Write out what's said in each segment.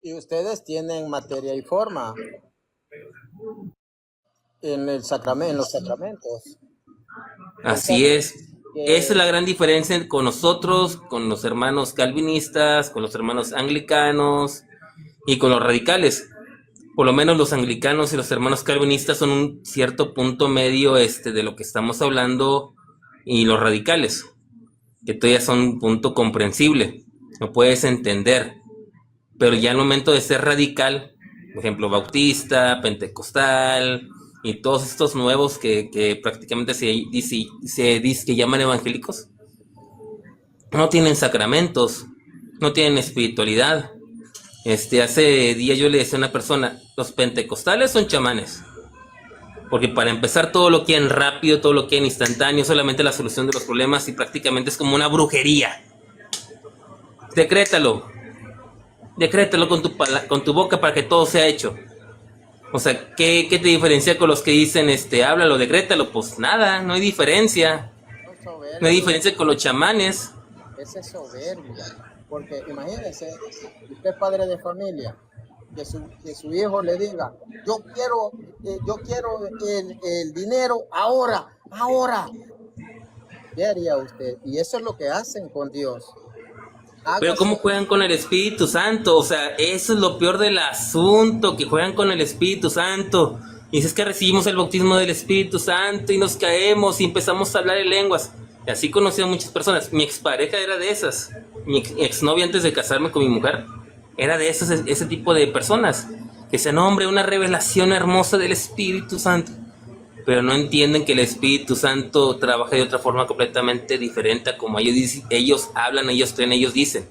Y ustedes tienen materia y forma en el sacramento, en los sacramentos. O sea Así es. Esa es que la gran diferencia con nosotros, con los hermanos calvinistas, con los hermanos anglicanos y con los radicales. Por lo menos los anglicanos y los hermanos calvinistas son un cierto punto medio de lo que estamos hablando, y los radicales, que todavía son un punto comprensible, lo puedes entender, pero ya al momento de ser radical, por ejemplo, bautista, pentecostal y todos estos nuevos que prácticamente se dice que llaman evangélicos, no tienen sacramentos, no tienen espiritualidad. Hace días yo le decía a una persona, los pentecostales son chamanes, porque para empezar todo lo quieren rápido, todo lo quieren instantáneo, solamente la solución de los problemas, y prácticamente es como una brujería. Decrétalo, decrétalo con tu boca para que todo sea hecho. O sea, ¿qué te diferencia con los que dicen, háblalo, decrétalo? Pues nada, no hay diferencia. eso es No hay soberbia, diferencia con los chamanes. esa es soberbia. Porque imagínense, usted es padre de familia, que su hijo le diga, yo quiero el dinero ahora, ahora. ¿Qué haría usted? Y eso es lo que hacen con Dios. Pero Hágase. ¿cómo juegan con el Espíritu Santo? O sea, eso es lo peor del asunto, que juegan con el Espíritu Santo. Y es que recibimos el bautismo del Espíritu Santo y nos caemos y empezamos a hablar en lenguas. Y así conocí a muchas personas. Mi expareja era de esas. Mi exnovia, antes de casarme con mi mujer, era de esas, ese tipo de personas. Que se nombra una revelación hermosa del Espíritu Santo, pero no entienden que el Espíritu Santo trabaja de otra forma completamente diferente a como ellos hablan, ellos creen, ellos dicen.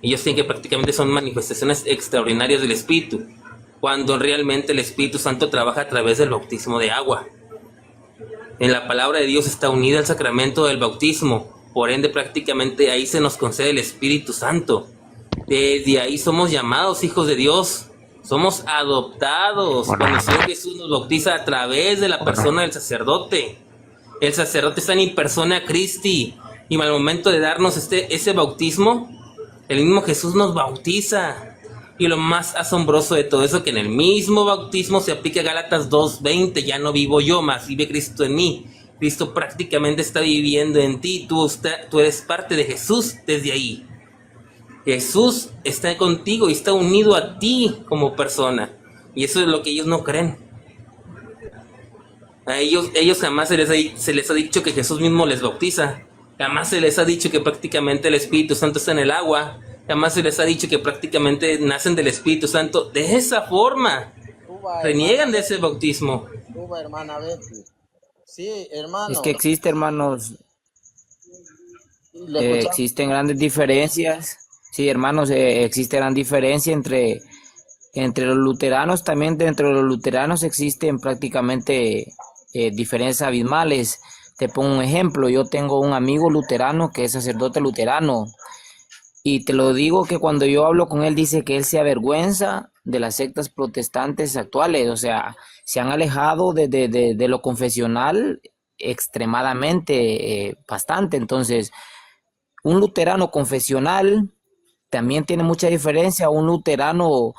Ellos creen que prácticamente son manifestaciones extraordinarias del Espíritu, cuando realmente el Espíritu Santo trabaja a través del bautismo de agua. En la palabra de Dios está unida el sacramento del bautismo, por ende prácticamente ahí se nos concede el Espíritu Santo. Desde ahí somos llamados hijos de Dios, somos adoptados cuando el Señor Jesús nos bautiza a través de la persona del sacerdote. El sacerdote está en persona Christi, y al momento de darnos ese bautismo, el mismo Jesús nos bautiza. Y lo más asombroso de todo eso, que en el mismo bautismo se aplica Gálatas 2:20, ya no vivo yo, más vive Cristo en mí. Cristo prácticamente está viviendo en ti, tú eres parte de Jesús desde ahí. Jesús está contigo y está unido a ti como persona. Y eso es lo que ellos no creen. A ellos jamás se les ha dicho que Jesús mismo les bautiza. Jamás se les ha dicho que prácticamente el Espíritu Santo está en el agua. Jamás se les ha dicho que prácticamente nacen del Espíritu Santo. De esa forma, Cuba, hermana, reniegan de ese bautismo. Cuba, hermana Betty. Sí, Es hermano, que existe, hermanos, le escuchamos. existen grandes diferencias. Sí, hermanos, existe gran diferencia entre los luteranos. También dentro de los luteranos existen prácticamente diferencias abismales. Te pongo un ejemplo, yo tengo un amigo luterano que es sacerdote luterano. Y te lo digo que cuando yo hablo con él dice que él se avergüenza de las sectas protestantes actuales, o sea, se han alejado de lo confesional extremadamente, bastante. Entonces, un luterano confesional también tiene mucha diferencia a un luterano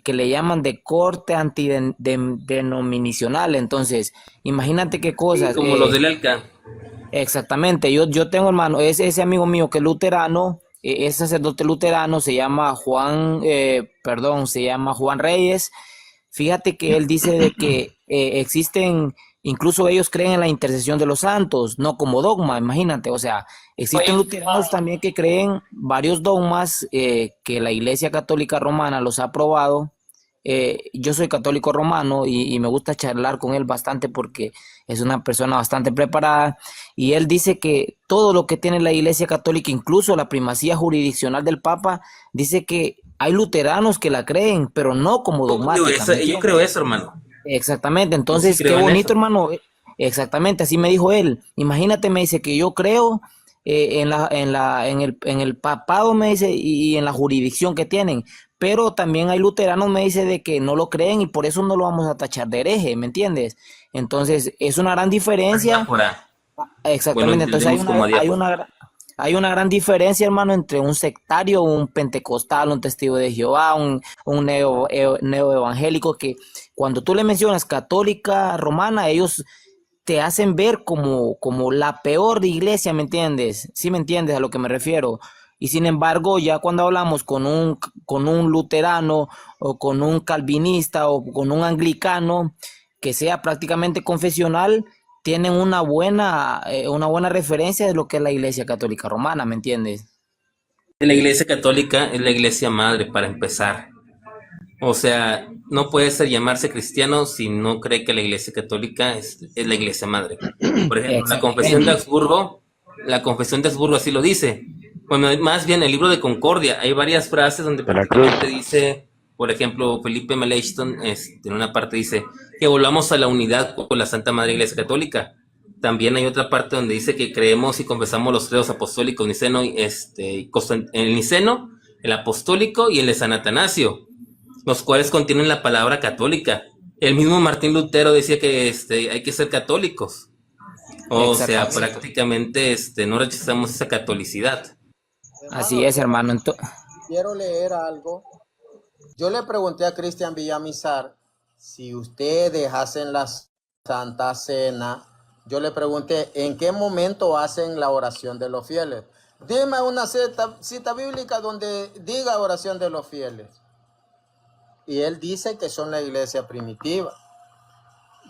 que le llaman de corte antidenominacional. Entonces, imagínate qué Sí, cosas. como los del Alca. Exactamente, yo tengo hermano, ese amigo mío que es luterano, es sacerdote luterano, se llama se llama Juan Reyes. Fíjate que él dice de que existen, incluso ellos creen en la intercesión de los santos, no como dogma, imagínate, o sea, existen luteranos también que creen varios dogmas que la Iglesia Católica Romana los ha aprobado. Yo soy católico romano y me gusta charlar con él bastante porque es una persona bastante preparada, y él dice que todo lo que tiene la Iglesia Católica, incluso la primacía jurisdiccional del Papa, dice que hay luteranos que la creen, pero no como dogmática, ¿me Yo creo entiendes? eso, hermano. Exactamente, Yo sí entonces qué creo en bonito, eso. hermano. Exactamente, así me dijo él. Imagínate, me dice que yo creo en el papado, me dice, y en la jurisdicción que tienen, pero también hay luteranos, me dice, de que no lo creen y por eso no lo vamos a tachar de hereje, ¿me entiendes? Entonces, es una gran diferencia. Diáspora. Bueno, Exactamente, entonces hay entendemos como una, hay diáspora. una, hay una gran diferencia, hermano, entre un sectario, un pentecostal, un testigo de Jehová, un neoevangélico, que cuando tú le mencionas católica romana, ellos te hacen ver como la peor iglesia, ¿me entiendes? ¿Sí me entiendes a lo que me refiero? Y sin embargo, ya cuando hablamos con un luterano o con un calvinista o con un anglicano que sea prácticamente confesional, tienen una buena referencia de lo que es la iglesia católica romana, ¿me entiendes? La iglesia católica es la iglesia madre para empezar. O sea, no puede ser llamarse cristiano si no cree que la iglesia católica es la iglesia madre. Por ejemplo, Exactamente. la confesión de Habsburgo así lo dice. Bueno, más bien el libro de Concordia, hay varias frases donde De la cruz. prácticamente dice, por ejemplo, Felipe Melanchthon, en una parte dice que volvamos a la unidad con la Santa Madre Iglesia Católica. También hay otra parte donde dice que creemos y confesamos los credos apostólicos niceno, el niceno, el apostólico y el de San Atanasio, los cuales contienen la palabra católica. El mismo Martín Lutero decía que hay que ser católicos. O sea, Exactamente. prácticamente no rechazamos esa catolicidad. Así Hermano, es, hermano. quiero leer algo. Yo le pregunté a Cristian Villamizar si ustedes hacen la Santa Cena. Yo le pregunté en qué momento hacen la oración de los fieles. Dime una cita bíblica donde diga oración de los fieles. Y él dice que son la iglesia primitiva.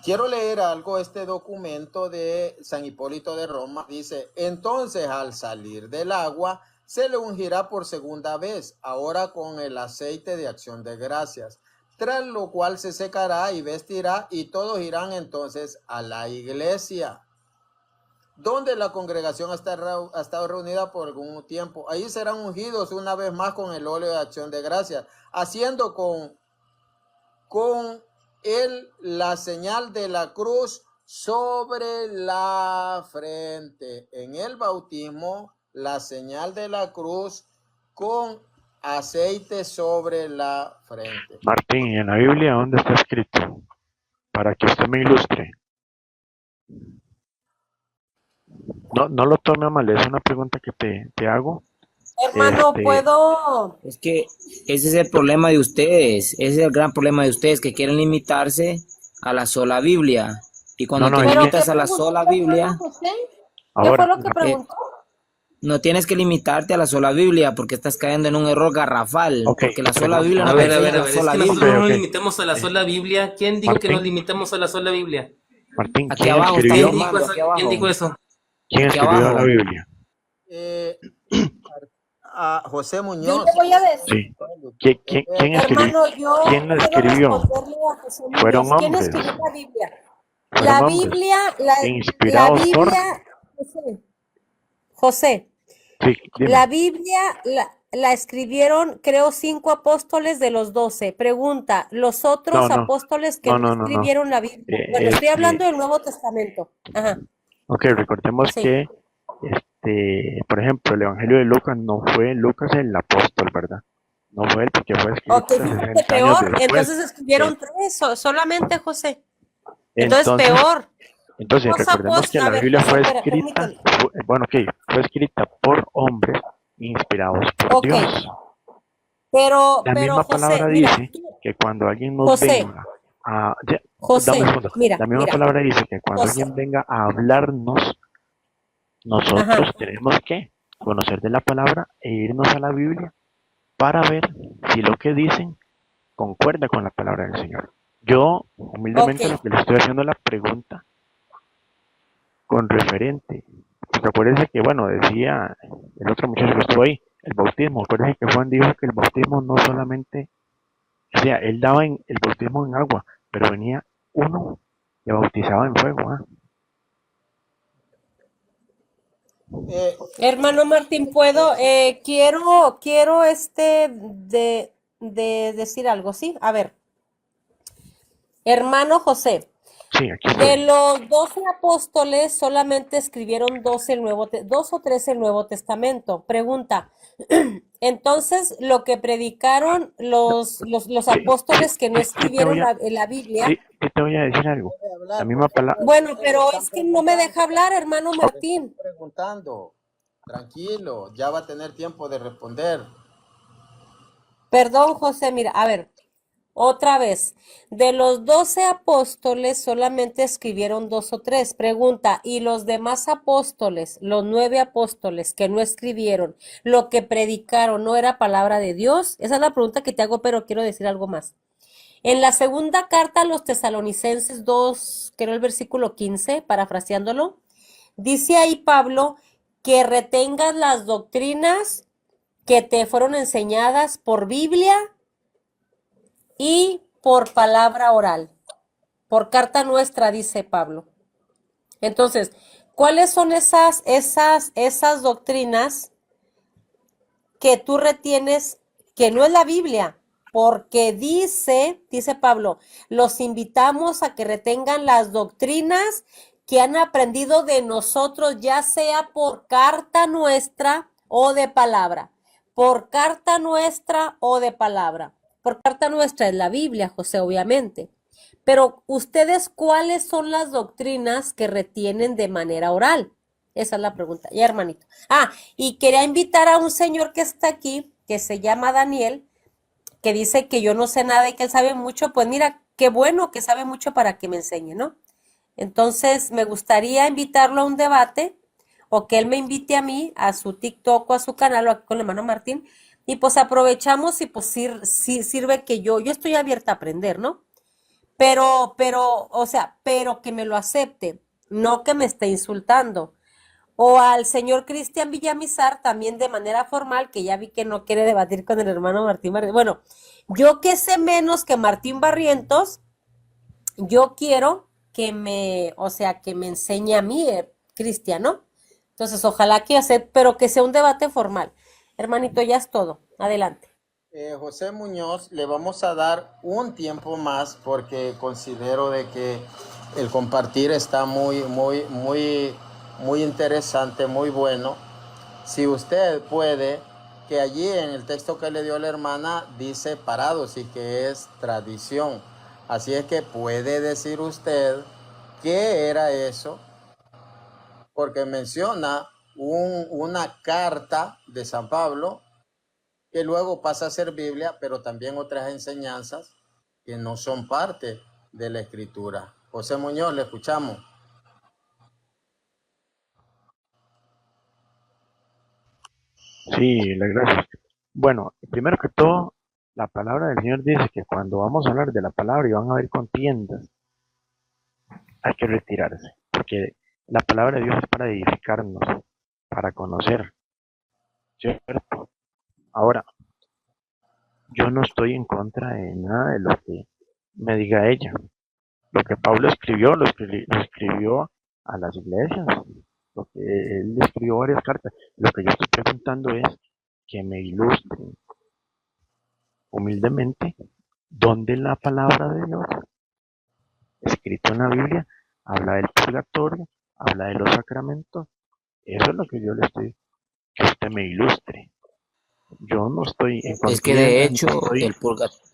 Quiero leer algo, este documento de San Hipólito de Roma. Dice, entonces al salir del agua se le ungirá por segunda vez, ahora con el aceite de acción de gracias, tras lo cual se secará y vestirá y todos irán entonces a la iglesia, donde la congregación ha estado reunida por algún tiempo. Ahí serán ungidos una vez más con el óleo de acción de gracias, haciendo con él la señal de la cruz sobre la frente. En el bautismo, la señal de la cruz con aceite sobre la frente. Martín, ¿y en la Biblia dónde está escrito? Para que usted me ilustre. No lo tome a mal, es una pregunta que te hago. Hermano, ¿puedo? Es que ese es el problema de ustedes, ese es el gran problema de ustedes, que quieren limitarse a la sola Biblia. Y cuando No, te es que- limitas a la sola Biblia, José? ¿Qué Ahora, fue lo que preguntó? no tienes que limitarte a la sola Biblia porque estás cayendo en un error garrafal. Ok, Porque la sola pero- Biblia A no ver, te a ver, enseña a la ver, es sola que Biblia. nosotros no Ok. nos limitamos a la sola Biblia. ¿Quién dijo que Martín. nos limitamos a la sola Biblia? Martín, Aquí ¿quién abajo está escribió, mi hermano, aquí abajo. ¿Quién dijo eso? quién Aquí escribió abajo. la Biblia? A José Yo Muñoz. le voy a decir, Sí. ¿Quién escribió? hermano, yo ¿Quién la quiero escribió? responderle a José Muñoz. Fueron ¿Quién hombres. escribió la Biblia? Fueron La hombres. Biblia, la Inspirados por... Biblia, José, Sí, dime. la Biblia la escribieron, creo, 5 apóstoles de los 12. Pregunta, ¿los otros No. apóstoles que No. escribieron la Biblia? Bueno, estoy hablando del Nuevo Testamento. Ajá. Ok, recordemos Sí. que, por ejemplo, el Evangelio de Lucas no fue Lucas el apóstol, ¿verdad? No fue él porque fue escrito Ok, fíjate, 60 años peor. después. Entonces escribieron 3, solamente, José. Entonces, peor. Entonces, Los recordemos que apóstoles- la a ver, Biblia fue espera, escrita, permíteme. fue escrita por hombres inspirados por Ok. Dios. Pero, La misma José, palabra mira, dice que cuando alguien nos José, venga a... ya, José, dame un segundo. mira, La misma mira. palabra dice que cuando José. alguien venga a hablarnos, nosotros Ajá. tenemos que conocer de la palabra e irnos a la Biblia para ver si lo que dicen concuerda con la palabra del Señor. Yo, humildemente, Ok. lo que le estoy haciendo la pregunta con referente, porque acuérdense que, bueno, decía el otro muchacho que estuvo ahí, el bautismo. Acuérdense que Juan dijo que el bautismo no solamente, o sea, él daba el bautismo en agua, pero venía uno que bautizaba en fuego. Hermano Martín, ¿puedo? Quiero de decir algo, ¿sí? A ver. Hermano José, Sí, aquí de estoy. los 12 apóstoles solamente escribieron 2 o 3 el Nuevo Testamento. Pregunta, entonces lo que predicaron los apóstoles que no escribieron la Biblia. Sí, te voy a decir algo. La misma palabra. Bueno, pero es que no me deja hablar, hermano Martín. Preguntando. Tranquilo, ya va a tener tiempo de responder. Perdón, José, mira, a ver, otra vez. De los 12 apóstoles solamente escribieron 2 o 3. Pregunta, ¿y los demás apóstoles, los 9 apóstoles que no escribieron, lo que predicaron no era palabra de Dios? Esa es la pregunta que te hago, pero quiero decir algo más. En la segunda carta a los Tesalonicenses 2, creo el versículo 15, parafraseándolo, dice ahí Pablo que retengas las doctrinas que te fueron enseñadas por Biblia y por palabra oral, por carta nuestra, dice Pablo. Entonces, ¿cuáles son esas doctrinas que tú retienes que no es la Biblia? Porque dice Pablo, los invitamos a que retengan las doctrinas que han aprendido de nosotros, ya sea por carta nuestra o de palabra. Por carta nuestra o de palabra. Por carta nuestra es la Biblia, José, obviamente. Pero ustedes, ¿cuáles son las doctrinas que retienen de manera oral? Esa es la pregunta. Ya, hermanito. Y quería invitar a un señor que está aquí, que se llama Daniel, que dice que yo no sé nada y que él sabe mucho. Pues mira, qué bueno que sabe mucho para que me enseñe, ¿no? Entonces, me gustaría invitarlo a un debate o que él me invite a mí a su TikTok o a su canal o aquí con el hermano Martín y pues aprovechamos y pues sirve que yo estoy abierta a aprender, ¿no? Pero que me lo acepte, no que me esté insultando. O al señor Cristian Villamizar también de manera formal, que ya vi que no quiere debatir con el hermano Martín Barrientos. Bueno, yo que sé menos que Martín Barrientos, yo quiero que me enseñe a mí, Cristian, ¿no? Entonces, ojalá que pero que sea un debate formal. Hermanito, ya es todo. Adelante. José Muñoz, le vamos a dar un tiempo más porque considero de que el compartir está muy interesante, muy bueno. Si usted puede, que allí en el texto que le dio la hermana dice parados y que es tradición. Así es que puede decir usted qué era eso, porque menciona una carta de San Pablo que luego pasa a ser Biblia, pero también otras enseñanzas que no son parte de la Escritura. José Muñoz, le escuchamos. Sí, las gracias. Bueno, primero que todo, la palabra del Señor dice que cuando vamos a hablar de la palabra y van a haber contiendas, hay que retirarse, porque la palabra de Dios es para edificarnos, para conocer, ¿cierto? Ahora, yo no estoy en contra de nada de lo que me diga ella. Lo que Pablo escribió, lo escribió a las iglesias, lo que él escribió varias cartas. Lo que yo estoy preguntando es que me ilustren humildemente dónde la palabra de Dios, escrito en la Biblia, habla del purgatorio, habla de los sacramentos. Eso es lo que yo le estoy, que usted me ilustre. Yo no estoy en Es que de contienda, hecho, el purgatorio,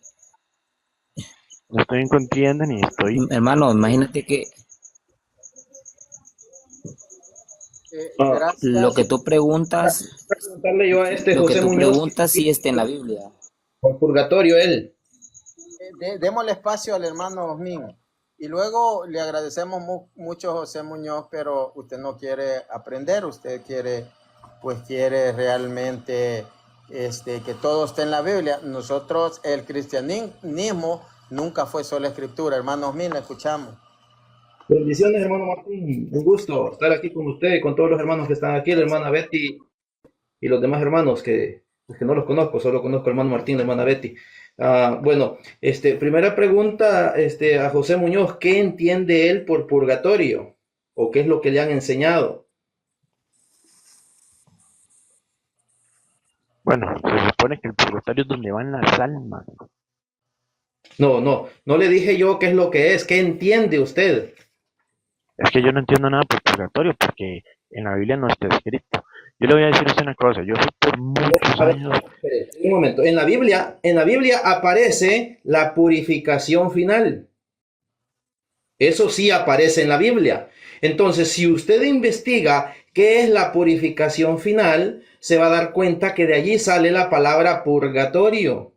no estoy en contienda ni estoy. hermano, imagínate que lo que Gracias. tú preguntas, Preguntarle yo a lo que José tú Muñoz, preguntas sí está en la Biblia. por purgatorio él. Démosle espacio al hermano Osmin. Y luego le agradecemos mucho, José Muñoz, pero usted no quiere aprender, usted quiere realmente que todo esté en la Biblia. Nosotros, el cristianismo nunca fue sola escritura. Hermano Osmin, le escuchamos. Bendiciones, hermano Martín. Un gusto estar aquí con usted y con todos los hermanos que están aquí, la hermana Betty y los demás hermanos que no los conozco, solo conozco al hermano Martín, la hermana Betty. Bueno, primera pregunta a José Muñoz, ¿qué entiende él por purgatorio? ¿O qué es lo que le han enseñado? Bueno, se supone que el purgatorio es donde van las almas. No le dije yo qué es lo que es, ¿qué entiende usted? Es que yo no entiendo nada por purgatorio porque en la Biblia no está escrito. Yo le voy a decir a usted una cosa, yo fui por muchos años. Un momento, en la Biblia aparece la purificación final. Eso sí aparece en la Biblia. Entonces, si usted investiga qué es la purificación final, se va a dar cuenta que de allí sale la palabra purgatorio.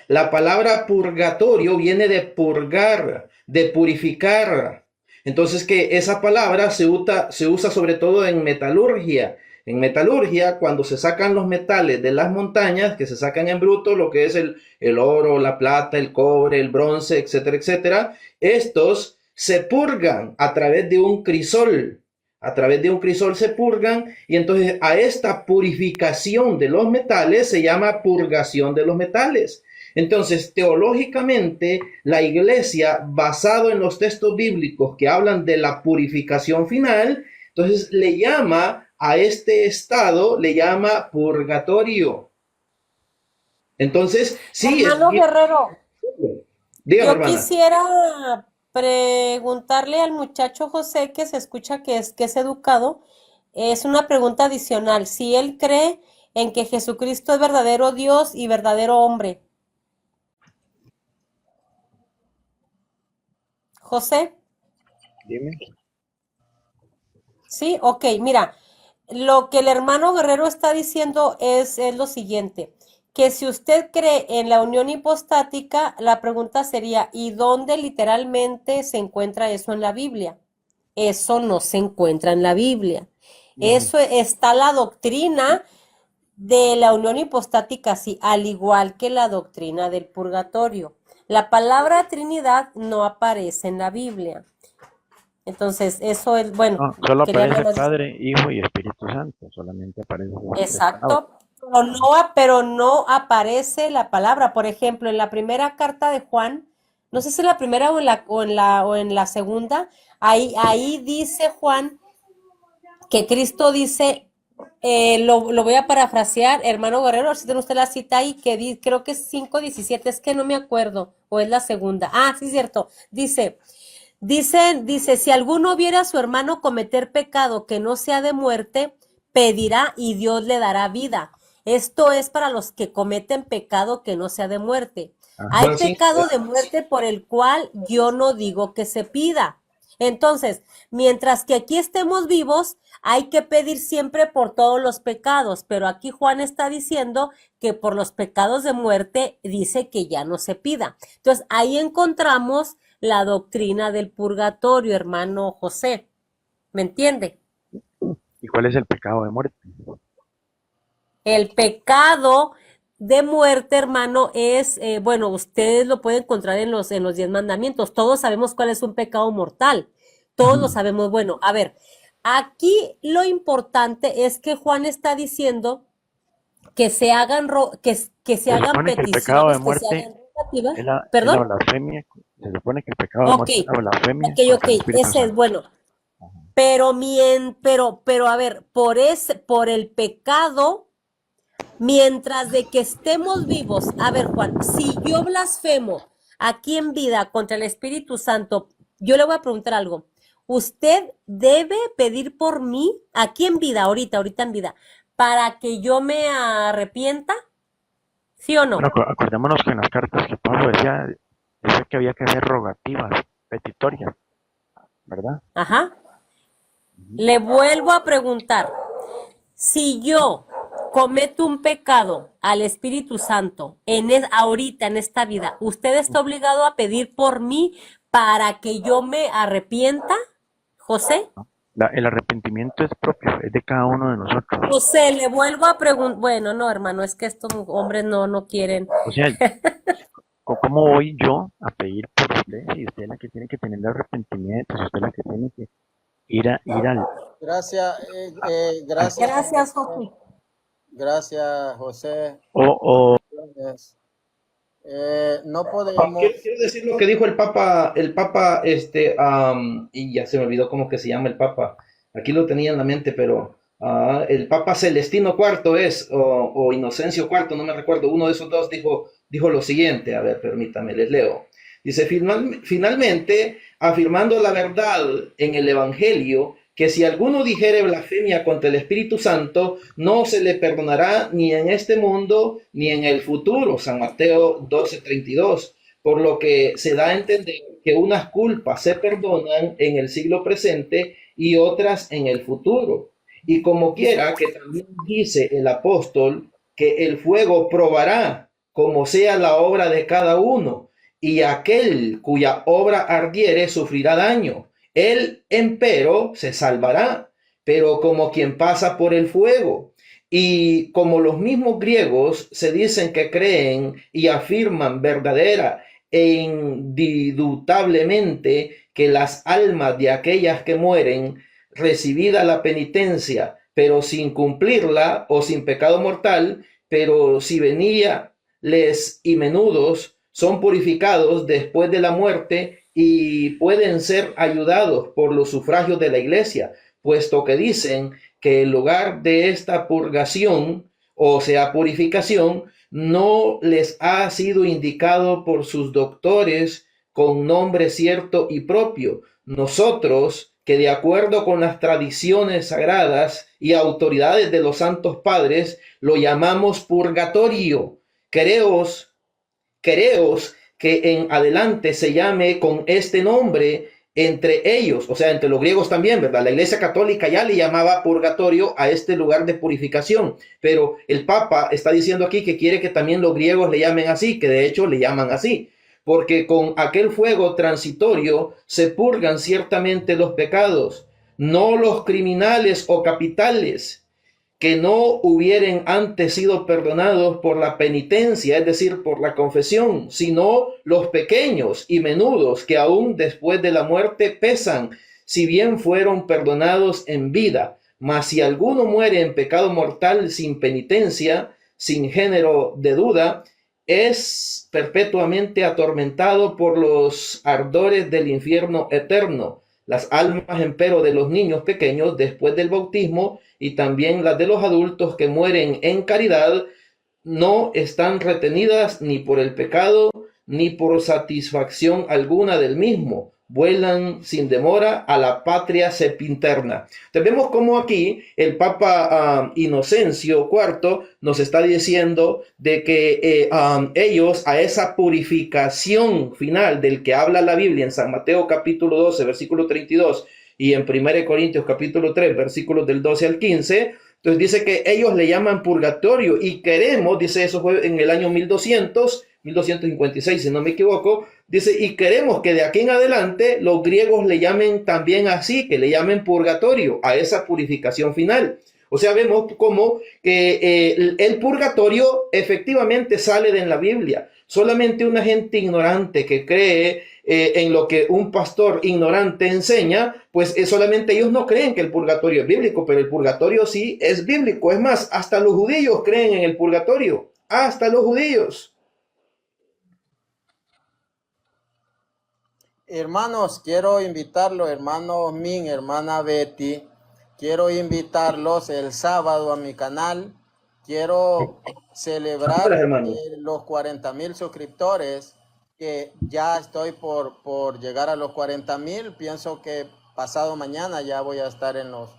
La palabra purgatorio viene de purgar, de purificar. Entonces que esa palabra se usa sobre todo en metalurgia. En metalurgia, cuando se sacan los metales de las montañas, que se sacan en bruto, lo que es el oro, la plata, el cobre, el bronce, etcétera, etcétera, estos se purgan a través de un crisol. A través de un crisol se purgan, y entonces a esta purificación de los metales se llama purgación de los metales. Entonces, teológicamente, la iglesia, basado en los textos bíblicos que hablan de la purificación final, entonces le llama a este estado, le llama purgatorio. Entonces, sí. Hermano Guerrero, Dígame, yo hermana. quisiera preguntarle al muchacho José, que se escucha que es educado, es una pregunta adicional. Si él cree en que Jesucristo es verdadero Dios y verdadero hombre. José, Dime. sí, ok, mira, lo que el hermano Guerrero está diciendo es lo siguiente, que si usted cree en la unión hipostática, la pregunta sería, ¿y dónde literalmente se encuentra eso en la Biblia? Eso no se encuentra en la Biblia. Eso está la doctrina de la unión hipostática, sí, al igual que la doctrina del purgatorio. La palabra Trinidad no aparece en la Biblia. Entonces, eso es, bueno, No, solo quería aparece nada más- Padre, Hijo y Espíritu Santo. Solamente aparece esos tres palabras. Exacto, pero no aparece la palabra. Por ejemplo, en la primera carta de Juan, no sé si es la primera o en la segunda, ahí dice Juan que Cristo dice, lo voy a parafrasear, hermano Guerrero, si tiene usted la cita ahí, creo que es 5:17, es que no me acuerdo, o es la segunda. Ah, sí, cierto. Dice, si alguno viera a su hermano cometer pecado que no sea de muerte, pedirá y Dios le dará vida. Esto es para los que cometen pecado que no sea de muerte. Hay Juan 5, pecado de muerte por el cual yo no digo que se pida. Entonces, mientras que aquí estemos vivos, hay que pedir siempre por todos los pecados, pero aquí Juan está diciendo que por los pecados de muerte dice que ya no se pida. Entonces, ahí encontramos la doctrina del purgatorio, hermano José. ¿Me entiende? ¿Y cuál es el pecado de muerte? El pecado de muerte, hermano, es, bueno, ustedes lo pueden encontrar en los 10 mandamientos. Todos sabemos cuál es un pecado mortal. Todos lo sabemos. Bueno, a ver, aquí lo importante es que Juan está diciendo que se hagan, que se hagan supone que el pecado de peticiones, que se muerte hagan rogativas. es la ¿Perdón? blasfemia. Se supone que el pecado de Ok, muerte es la blasfemia ok, contra el Espíritu ese es Santo. bueno. Pero a ver, por el pecado, mientras de que estemos vivos, a ver, Juan, si yo blasfemo aquí en vida contra el Espíritu Santo, yo le voy a preguntar algo. ¿Usted debe pedir por mí aquí en vida, ahorita en vida, para que yo me arrepienta? ¿Sí o no? Bueno, acordémonos que en las cartas que Pablo decía que había que hacer rogativas, petitorias, ¿verdad? Ajá. Le vuelvo a preguntar, si yo cometo un pecado al Espíritu Santo ahorita en esta vida, ¿usted está obligado a pedir por mí para que yo me arrepienta, José? El arrepentimiento es propio, es de cada uno de nosotros. José, le vuelvo a preguntar, bueno, no, hermano, es que estos hombres no quieren. O sea, ¿cómo voy yo a pedir por usted si usted es la que tiene que tener el arrepentimiento, si usted es la que tiene que ir al... Gracias, gracias. Gracias, José. Gracias, José. No podemos. Quiero decir lo que dijo el Papa, y ya se me olvidó cómo que se llama el Papa. Aquí lo tenía en la mente, pero el Papa Celestino IV o Inocencio IV, no me recuerdo, uno de esos dos dijo lo siguiente, a ver, permítame, les leo. Dice, finalmente, afirmando la verdad en el Evangelio, que si alguno dijere blasfemia contra el Espíritu Santo, no se le perdonará ni en este mundo ni en el futuro. San Mateo 12:32. Por lo que se da a entender que unas culpas se perdonan en el siglo presente y otras en el futuro. Y como quiera que también dice el apóstol que el fuego probará como sea la obra de cada uno, y aquel cuya obra ardiere sufrirá daño. Él, empero, se salvará, pero como quien pasa por el fuego. Y como los mismos griegos se dicen que creen y afirman verdadera e indubitablemente que las almas de aquellas que mueren, recibida la penitencia, pero sin cumplirla o sin pecado mortal, pero si venía les y menudos, son purificados después de la muerte y pueden ser ayudados por los sufragios de la iglesia, puesto que dicen que el lugar de esta purgación, o sea, purificación, no les ha sido indicado por sus doctores con nombre cierto y propio. Nosotros, que de acuerdo con las tradiciones sagradas y autoridades de los santos padres, lo llamamos purgatorio. Quereos que en adelante se llame con este nombre entre ellos, o sea, entre los griegos también, ¿verdad? La Iglesia Católica ya le llamaba purgatorio a este lugar de purificación, pero el Papa está diciendo aquí que quiere que también los griegos le llamen así, que de hecho le llaman así, porque con aquel fuego transitorio se purgan ciertamente los pecados, no los criminales o capitales, que no hubieren antes sido perdonados por la penitencia, es decir, por la confesión, sino los pequeños y menudos que aún después de la muerte pesan, si bien fueron perdonados en vida. Mas si alguno muere en pecado mortal sin penitencia, sin género de duda, es perpetuamente atormentado por los ardores del infierno eterno. Las almas, empero, de los niños pequeños después del bautismo y también las de los adultos que mueren en caridad no están retenidas ni por el pecado ni por satisfacción alguna del mismo. Vuelan sin demora a la patria sempiterna. Entonces vemos cómo aquí el Papa Inocencio IV nos está diciendo de que ellos a esa purificación final del que habla la Biblia en San Mateo capítulo 12, versículo 32 y en 1 Corintios capítulo 3, versículos del 12 al 15, entonces dice que ellos le llaman purgatorio y queremos, dice eso fue en el año 1256, si no me equivoco, dice, y queremos que de aquí en adelante los griegos le llamen también así, que le llamen purgatorio a esa purificación final. O sea, vemos cómo el purgatorio efectivamente sale de en la Biblia. Solamente una gente ignorante que cree en lo que un pastor ignorante enseña, pues solamente ellos no creen que el purgatorio es bíblico, pero el purgatorio sí es bíblico. Es más, hasta los judíos creen en el purgatorio, hasta los judíos. Hermanos, quiero invitarlos, hermanos Min, hermana Betty, quiero invitarlos el sábado a mi canal. Quiero celebrar los 40,000 suscriptores, que ya estoy por llegar a los 40,000. Pienso que pasado mañana ya voy a estar en los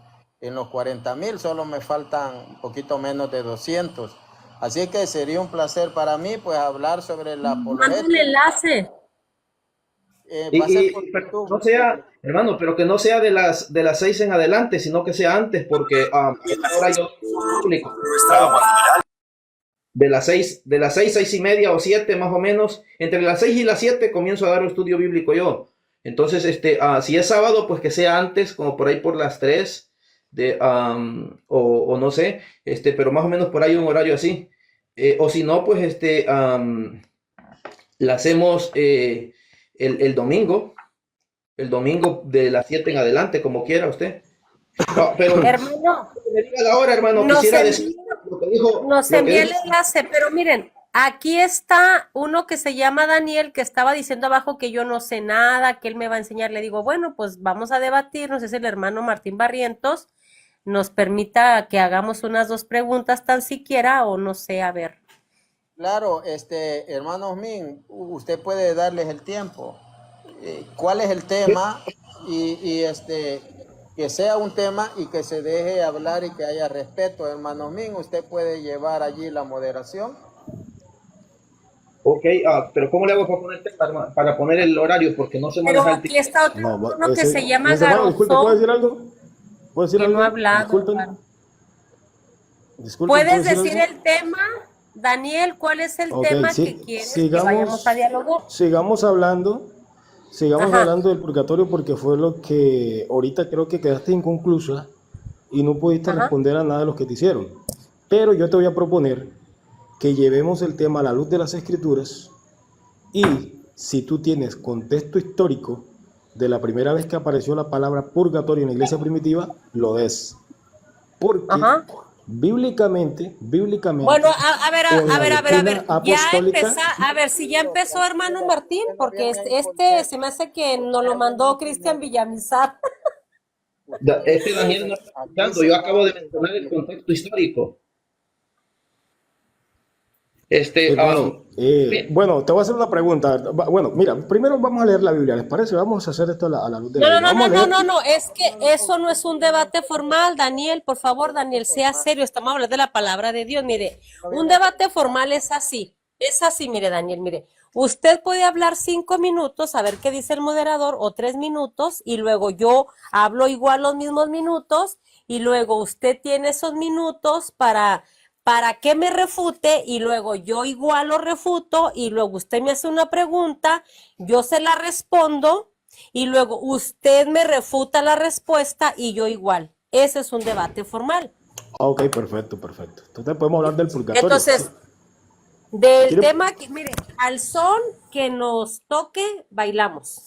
40,000, solo me faltan un poquito menos de 200. Así que sería un placer para mí pues hablar sobre la apologética. Manda un enlace. No sea, hermano, pero que no sea de las 6 en adelante, sino que sea antes, porque ahora yo público. De las 6, 6:30 o 7 más o menos, entre las 6 y las 7 comienzo a dar un estudio bíblico yo. Entonces, si es sábado, pues que sea antes, como por ahí por las 3, o no sé, pero más o menos por ahí un horario así. O si no, pues la hacemos el domingo de las 7 en adelante, como quiera usted. No, pero hermano, me diga la hora, hermano, quisiera decir lo que dijo. Nos envía el enlace, pero miren, aquí está uno que se llama Daniel, que estaba diciendo abajo que yo no sé nada, que él me va a enseñar. Le digo, bueno, pues vamos a debatirnos. Es el hermano Martín Barrientos. Nos permita que hagamos unas 2 preguntas tan siquiera, o no sé, a ver. Claro, hermanos Min, usted puede darles el tiempo. ¿Cuál es el tema? Y que sea un tema y que se deje hablar y que haya respeto, hermanos Min. ¿Usted puede llevar allí la moderación? Ok, pero ¿cómo le hago para poner el horario? Porque no se me Pero deja el aquí está otro, uno que se llama Disculpe, ¿puedo decir algo? ¿Puedo decir que algo? no ha hablado, Disculpen. hermano. Disculpen, ¿puedo ¿Puedes decir decir algo? el tema, Daniel? ¿Cuál es el Ok, tema que sí, quieres que vayamos a dialogar? sigamos Ajá, hablando del purgatorio porque fue lo que ahorita creo que quedaste inconclusa y no pudiste ajá. responder a nada de lo que te hicieron. Pero yo te voy a proponer que llevemos el tema a la luz de las escrituras y si tú tienes contexto histórico de la primera vez que apareció la palabra purgatorio en la iglesia primitiva, lo des. Porque Ajá. bíblicamente, Bueno, a ver, con la a doctrina ver, ya apostólica, a ver si ya empezó hermano Martín, porque se me hace que nos lo mandó Cristian Villamizar. Daniel no está Aquí escuchando, se yo acaba acabo de de mencionar el interrumpir. contexto histórico. hermano, Bien. bueno, te voy a hacer una pregunta. Bueno, mira, primero vamos a leer la Biblia, ¿les parece? Vamos a hacer esto a la luz de la Biblia. Vamos a leer. No, es que eso no es un debate formal, Daniel, por favor, Daniel, sea serio, estamos hablando de la palabra de Dios, mire, un debate formal es así, mire, Daniel, mire, usted puede hablar 5 minutos, a ver qué dice el moderador, o 3 minutos, y luego yo hablo igual los mismos minutos, y luego usted tiene esos minutos para que me refute, y luego yo igual lo refuto, y luego usted me hace una pregunta, yo se la respondo, y luego usted me refuta la respuesta y yo igual. Ese es un debate formal. Ok, perfecto, perfecto. Entonces podemos hablar del purgatorio. Entonces, del ¿Quiere- tema que, mire, al son que nos toque, bailamos.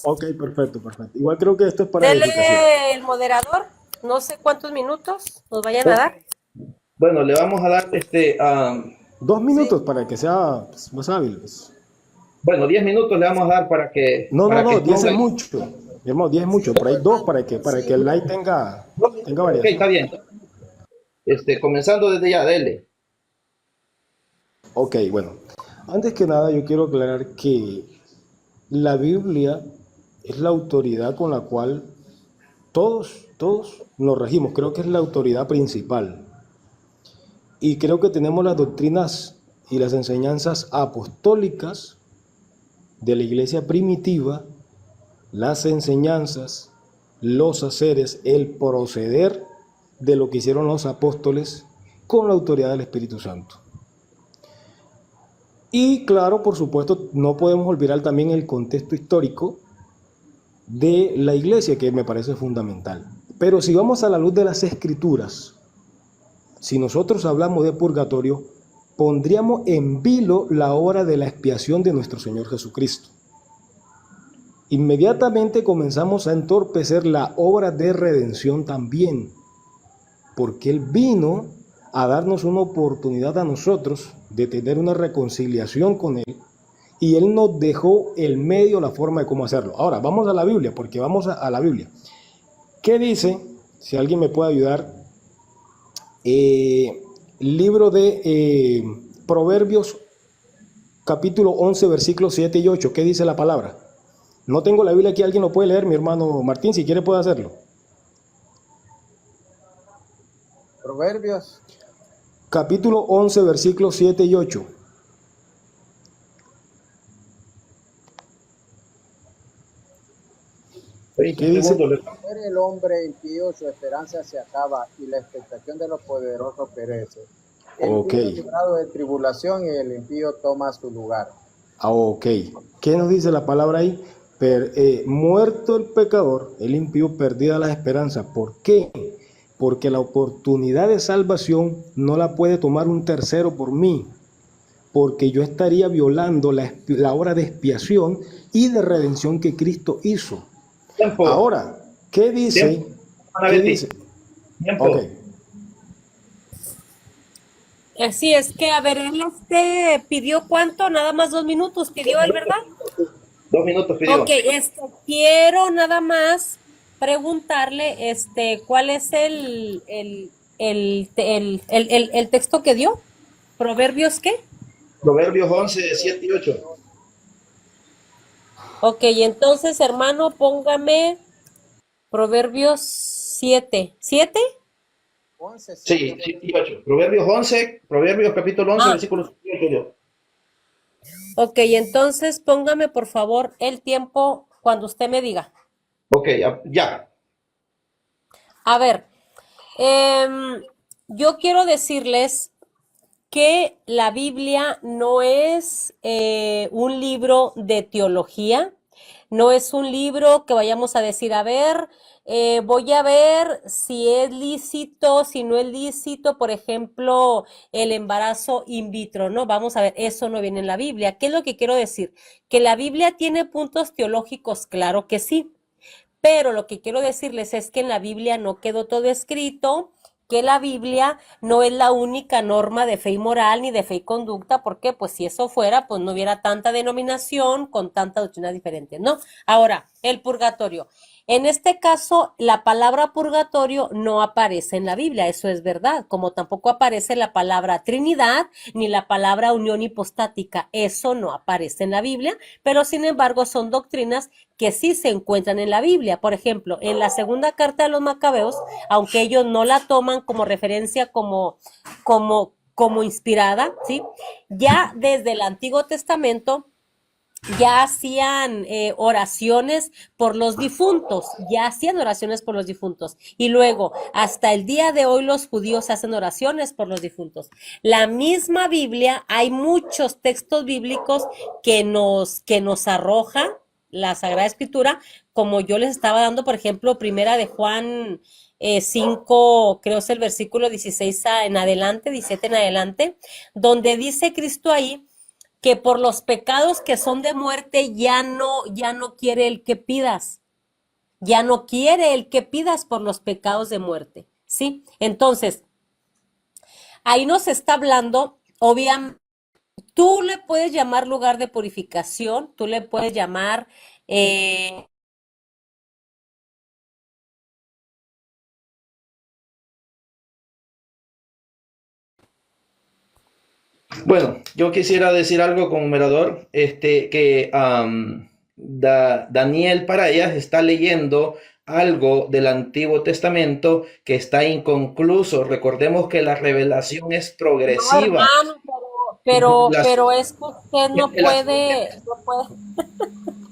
Ok, perfecto, perfecto. Igual creo que esto es para edificación. Dele el moderador, no sé cuántos minutos nos vayan a dar. Bueno, le vamos a dar 2 minutos para que sea pues, más hábil. Pues. bueno, 10 minutos le vamos a dar para que No, 10 es exponga. mucho. Mi hermano, 10 es mucho. Por ahí 2 para que el like tenga Ok, está variación. bien. Comenzando desde ya, dele. Ok, bueno. Antes que nada, yo quiero aclarar que la Biblia es la autoridad con la cual todos nos regimos. Creo que es la autoridad principal. Y creo que tenemos las doctrinas y las enseñanzas apostólicas de la iglesia primitiva, las enseñanzas, los haceres, el proceder de lo que hicieron los apóstoles con la autoridad del Espíritu Santo. Y claro, por supuesto, no podemos olvidar también el contexto histórico de la iglesia, que me parece fundamental. Pero si vamos a la luz de las escrituras, si nosotros hablamos de purgatorio, pondríamos en vilo la obra de la expiación de nuestro Señor Jesucristo. Inmediatamente comenzamos a entorpecer la obra de redención también, porque Él vino a darnos una oportunidad a nosotros de tener una reconciliación con Él, y Él nos dejó el medio, la forma de cómo hacerlo. Ahora, vamos a la Biblia, porque vamos a la Biblia. ¿Qué dice? Si alguien me puede ayudar, libro de Proverbios, capítulo 11, versículos 7 y 8. ¿Qué dice la palabra? No tengo la Biblia aquí, alguien lo puede leer, mi hermano Martín, si quiere puede hacerlo. Proverbios. Capítulo 11, versículos 7 y 8. ¿Qué dice? Muere el hombre impío, su esperanza se acaba y la expectación de los poderosos perece. El Ok. justo es librado de tribulación y el impío toma su lugar. Ok. ¿Qué nos dice la palabra ahí? Muerto el pecador, el impío, perdida la esperanza. ¿Por qué? Porque la oportunidad de salvación no la puede tomar un tercero por mí, porque yo estaría violando la obra de expiación y de redención que Cristo hizo. Tiempo. Ahora, ¿qué dice? Tiempo. Ana ¿Qué Betty. dice? Tiempo. Ok. Así es que, a ver, él pidió cuánto, nada más 2 minutos, pidió él, ¿verdad? 2 minutos pidió. Ok, quiero nada más preguntarle, ¿cuál es el texto que dio? ¿Proverbios qué? Proverbios 11, 7 y 8. Ok, entonces, hermano, póngame Proverbios 7. ¿7? 11, Sí, 7, 7 y 8. Proverbios capítulo 11, versículos 7 y 8. Ok, entonces póngame por favor el tiempo cuando usted me diga. Ok, ya. A ver, yo quiero decirles que la Biblia no es un libro de teología, no es un libro que vayamos a decir, a ver, voy a ver si es lícito, si no es lícito, por ejemplo, el embarazo in vitro, ¿no? Vamos a ver, eso no viene en la Biblia. ¿Qué es lo que quiero decir? Que la Biblia tiene puntos teológicos, claro que sí. Pero lo que quiero decirles es que en la Biblia no quedó todo escrito, que la Biblia no es la única norma de fe y moral ni de fe y conducta, porque pues si eso fuera, pues no hubiera tanta denominación con tantas doctrinas diferentes, ¿no? Ahora, el purgatorio. En este caso, la palabra purgatorio no aparece en la Biblia, eso es verdad, como tampoco aparece la palabra Trinidad ni la palabra unión hipostática, eso no aparece en la Biblia, pero sin embargo son doctrinas que sí se encuentran en la Biblia. Por ejemplo, en la segunda carta de los Macabeos, aunque ellos no la toman como referencia, como inspirada, ¿sí? Ya desde el Antiguo Testamento ya hacían oraciones por los difuntos, ya hacían oraciones por los difuntos. Y luego, hasta el día de hoy, los judíos hacen oraciones por los difuntos. La misma Biblia, hay muchos textos bíblicos que nos arroja la Sagrada Escritura, como yo les estaba dando, por ejemplo, primera de Juan 5, creo es el versículo 16 en adelante, 17 en adelante, donde dice Cristo ahí que por los pecados que son de muerte ya no quiere el que pidas, ya no quiere el que pidas por los pecados de muerte, ¿sí? Entonces, ahí nos está hablando, obviamente, tú le puedes llamar lugar de purificación, tú le puedes llamar Bueno, yo quisiera decir algo como moderador, que Daniel Parayas está leyendo algo del Antiguo Testamento que está inconcluso. Recordemos que la revelación es no, progresiva. hermano, Las- pero es que usted no el asunto puede, no puede.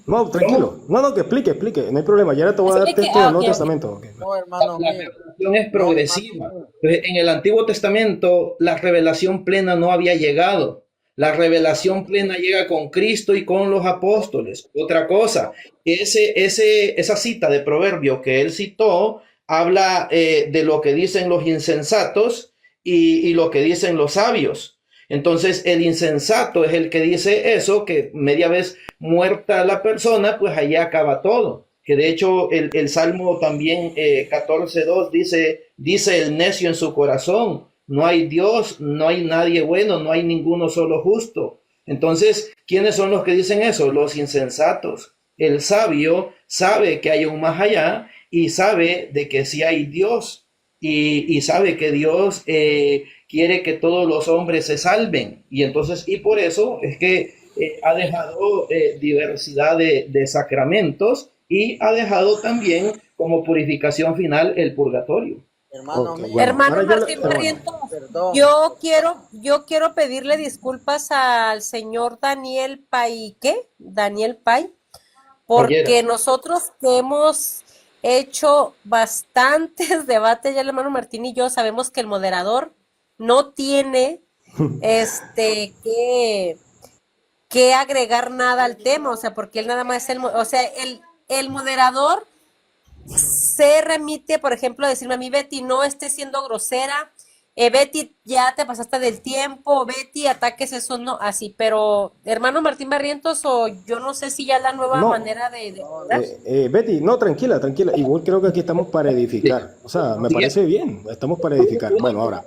No, tranquilo. No, no, que explique, no hay problema. Ya ahora te voy a dar Explique, texto del Nuevo ok. Testamento. Ok. No, hermano La mío. revelación es No, progresiva. hermano mío. Entonces, en el Antiguo Testamento, la revelación plena no había llegado. La revelación plena llega con Cristo y con los apóstoles. Otra cosa, esa cita de Proverbio que él citó habla de lo que dicen los insensatos y lo que dicen los sabios. Entonces, el insensato es el que dice eso, que media vez muerta la persona, pues allá acaba todo. Que de hecho el Salmo también 14:2 dice el necio en su corazón, no hay Dios, no hay nadie bueno, no hay ninguno solo justo. Entonces, ¿quiénes son los que dicen eso? Los insensatos. El sabio sabe que hay un más allá y sabe de que sí hay Dios y sabe que Dios quiere que todos los hombres se salven. Y entonces, y por eso es que ha dejado diversidad de sacramentos y ha dejado también como purificación final el purgatorio. Hermano Ok, mío. bueno, Hermano ahora yo le... Martín bueno, Barrientos, Perdón. yo quiero pedirle disculpas al señor Daniel Pay, ¿qué? Daniel Pay, Payera. porque nosotros que hemos hecho bastantes debates, ya el hermano Martín y yo sabemos que el moderador no tiene que agregar nada al tema, o sea, porque él nada más es o sea, el moderador se remite, por ejemplo, a decirme a mí, Betty, no estés siendo grosera, Betty, ya te pasaste del tiempo, Betty, ataques eso, no, así, pero hermano Martín Barrientos, o yo no sé si ya la nueva no, manera de ¿verdad? Betty, no, tranquila, tranquila. Igual creo que aquí estamos para edificar. O sea, me parece bien, estamos para edificar. Bueno, ahora,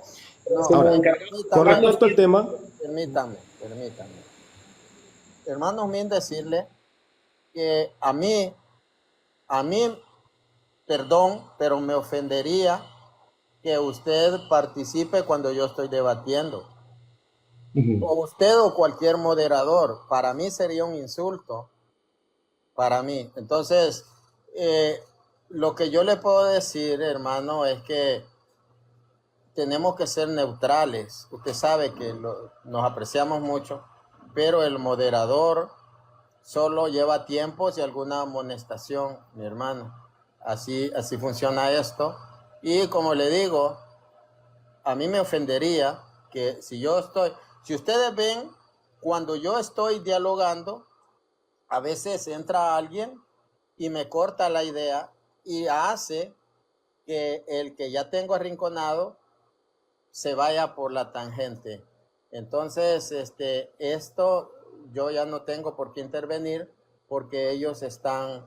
No, ahora, con permítame, respecto al tema, permítame. Hermano mío, decirle que a mí, perdón, pero me ofendería que usted participe cuando yo estoy debatiendo. O usted o cualquier moderador. Para mí sería un insulto. Para mí. Entonces, lo que yo le puedo decir, hermano, es que tenemos que ser neutrales. Usted sabe que nos apreciamos mucho, pero el moderador solo lleva tiempos y alguna amonestación, mi hermano. Así funciona esto. Y como le digo, a mí me ofendería que si ustedes ven, cuando yo estoy dialogando, a veces entra alguien y me corta la idea y hace que el que ya tengo arrinconado se vaya por la tangente. Entonces, esto yo ya no tengo por qué intervenir porque ellos están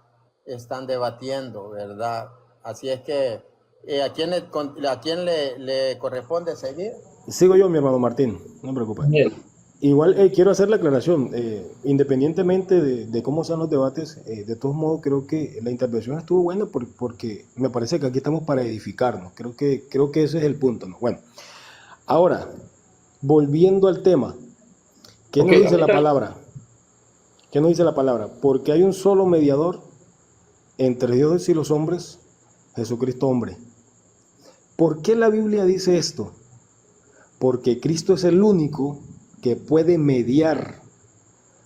debatiendo, ¿verdad? Así es que, ¿a quién le corresponde seguir? Sigo yo, mi hermano Martín, no me preocupes. Igual quiero hacer la aclaración, independientemente de cómo sean los debates, de todos modos creo que la intervención estuvo buena porque me parece que aquí estamos para edificarnos, creo que ese es el punto, ¿no? Bueno, ahora, volviendo al tema, ¿qué nos dice la palabra? ¿Qué nos dice la palabra? Porque hay un solo mediador entre Dios y los hombres, Jesucristo hombre. ¿Por qué la Biblia dice esto? Porque Cristo es el único que puede mediar.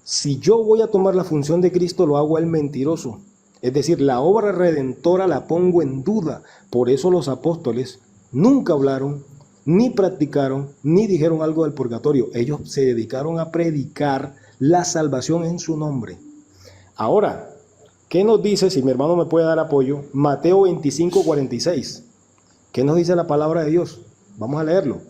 Si yo voy a tomar la función de Cristo, lo hago a él mentiroso. Es decir, la obra redentora la pongo en duda. Por eso los apóstoles nunca hablaron, ni practicaron, ni dijeron algo del purgatorio. Ellos se dedicaron a predicar la salvación en su nombre. Ahora, ¿qué nos dice, si mi hermano me puede dar apoyo, Mateo 25:46? ¿Qué nos dice la palabra de Dios? Vamos a leerlo.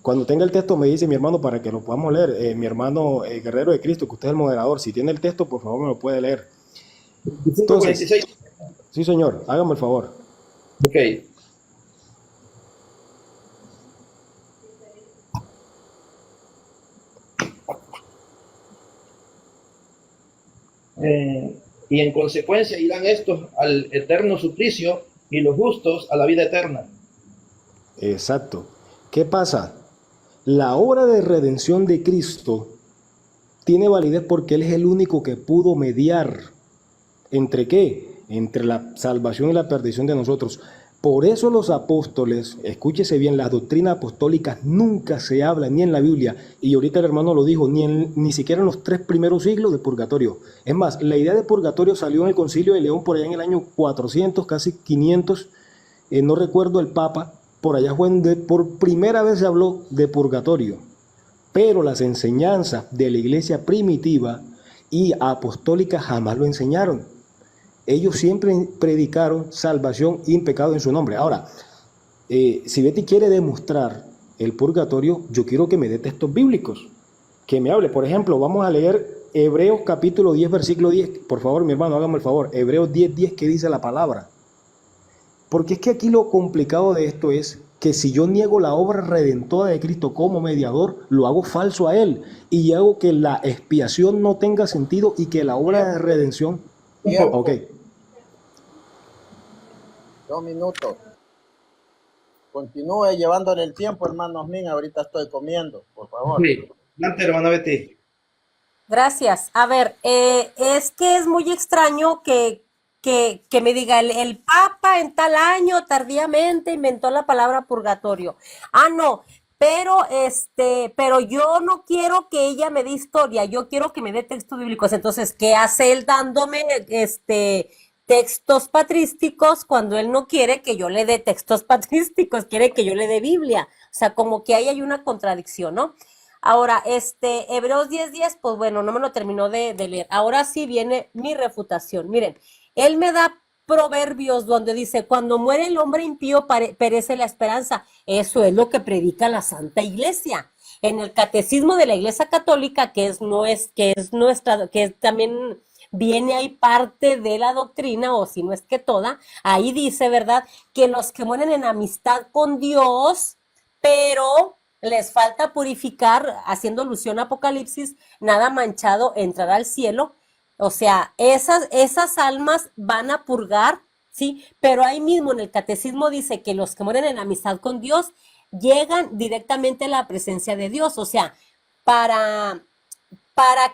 Cuando tenga el texto me dice mi hermano para que lo podamos leer. Mi hermano Guerrero de Cristo, que usted es el moderador, si tiene el texto, por favor me lo puede leer. Entonces, 46. Sí, señor, hágame el favor. Ok. Y en consecuencia irán estos al eterno suplicio y los justos a la vida eterna. Exacto. ¿Qué pasa? La obra de redención de Cristo tiene validez porque Él es el único que pudo mediar. ¿Entre qué? Entre la salvación y la perdición de nosotros. Por eso los apóstoles, escúchese bien, las doctrinas apostólicas nunca se hablan ni en la Biblia, y ahorita el hermano lo dijo, ni siquiera en los 3 primeros siglos de purgatorio. Es más, la idea de purgatorio salió en el Concilio de León por allá en el año 400, casi 500, no recuerdo el Papa, por allá fue donde por primera vez se habló de purgatorio. Pero las enseñanzas de la iglesia primitiva y apostólica jamás lo enseñaron. Ellos siempre predicaron salvación y pecado en su nombre. Ahora, si Betty quiere demostrar el purgatorio, yo quiero que me dé textos bíblicos, que me hable. Por ejemplo, vamos a leer Hebreos capítulo 10, versículo 10. Por favor, mi hermano, hágame el favor. Hebreos 10, 10, ¿qué dice la palabra? Porque es que aquí lo complicado de esto es que si yo niego la obra redentora de Cristo como mediador, lo hago falso a Él y hago que la expiación no tenga sentido y que la obra de redención... Ok. 2 minutos. Continúe llevándole el tiempo, hermanos míos. Ahorita estoy comiendo, por favor. Sí. Adelante, hermana Betty. Gracias. A ver, es que es muy extraño que me diga el Papa en tal año tardíamente inventó la palabra purgatorio. Ah, no, pero yo no quiero que ella me dé historia, yo quiero que me dé textos bíblicos. Entonces, ¿qué hace él dándome textos patrísticos cuando él no quiere que yo le dé textos patrísticos, quiere que yo le dé Biblia? O sea, como que ahí hay una contradicción, ¿no? Ahora, Hebreos 10:10, pues bueno, no me lo terminó de leer. Ahora sí viene mi refutación. Miren, él me da Proverbios donde dice, cuando muere el hombre impío perece la esperanza. Eso es lo que predica la Santa Iglesia. En el Catecismo de la Iglesia Católica, que también viene ahí parte de la doctrina, o si no es que toda, ahí dice, ¿verdad?, que los que mueren en amistad con Dios, pero les falta purificar, haciendo alusión a Apocalipsis, nada manchado, entrará al cielo. O sea, esas almas van a purgar, ¿sí? Pero ahí mismo en el Catecismo dice que los que mueren en amistad con Dios llegan directamente a la presencia de Dios. O sea, para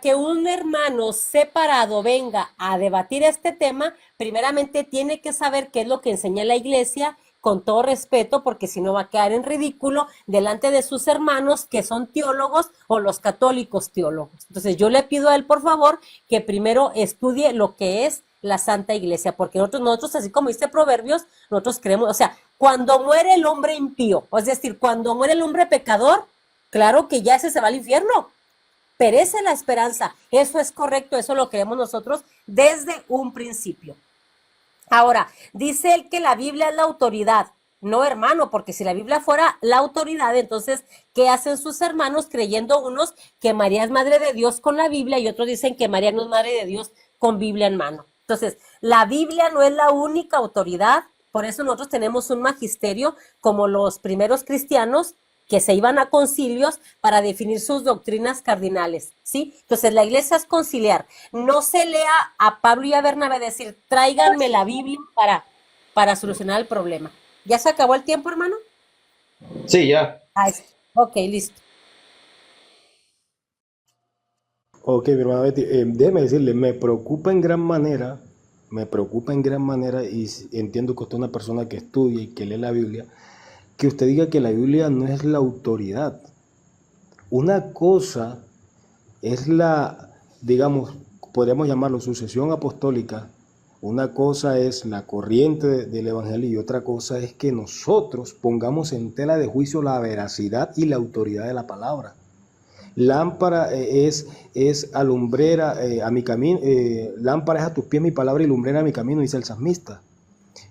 que un hermano separado venga a debatir este tema, primeramente tiene que saber qué es lo que enseña la Iglesia, con todo respeto, porque si no va a quedar en ridículo delante de sus hermanos que son teólogos o los católicos teólogos. Entonces yo le pido a él, por favor, que primero estudie lo que es la Santa Iglesia, porque nosotros, así como dice Proverbios, nosotros creemos, o sea, cuando muere el hombre impío, es decir, cuando muere el hombre pecador, claro que ya ese se va al infierno, perece la esperanza, eso es correcto, eso lo creemos nosotros desde un principio. Ahora, dice él que la Biblia es la autoridad. No, hermano, porque si la Biblia fuera la autoridad, entonces, ¿qué hacen sus hermanos creyendo unos que María es madre de Dios con la Biblia y otros dicen que María no es madre de Dios con Biblia en mano? Entonces, la Biblia no es la única autoridad, por eso nosotros tenemos un magisterio como los primeros cristianos que se iban a concilios para definir sus doctrinas cardinales, ¿sí? Entonces, la iglesia es conciliar. No se lea a Pablo y a Bernabé decir, tráiganme la Biblia para solucionar el problema. ¿Ya se acabó el tiempo, hermano? Sí, ya. Ok, listo. Ok, mi hermana Betty, déjeme decirle, me preocupa en gran manera, y entiendo que usted es una persona que estudia y que lee la Biblia, que usted diga que la Biblia no es la autoridad. Una cosa es la, digamos, podríamos llamarlo sucesión apostólica. Una cosa es la corriente del Evangelio y otra cosa es que nosotros pongamos en tela de juicio la veracidad y la autoridad de la palabra. Lámpara es alumbrera a mi camino, lámpara es a tus pies mi palabra y lumbrera a mi camino, dice el salmista.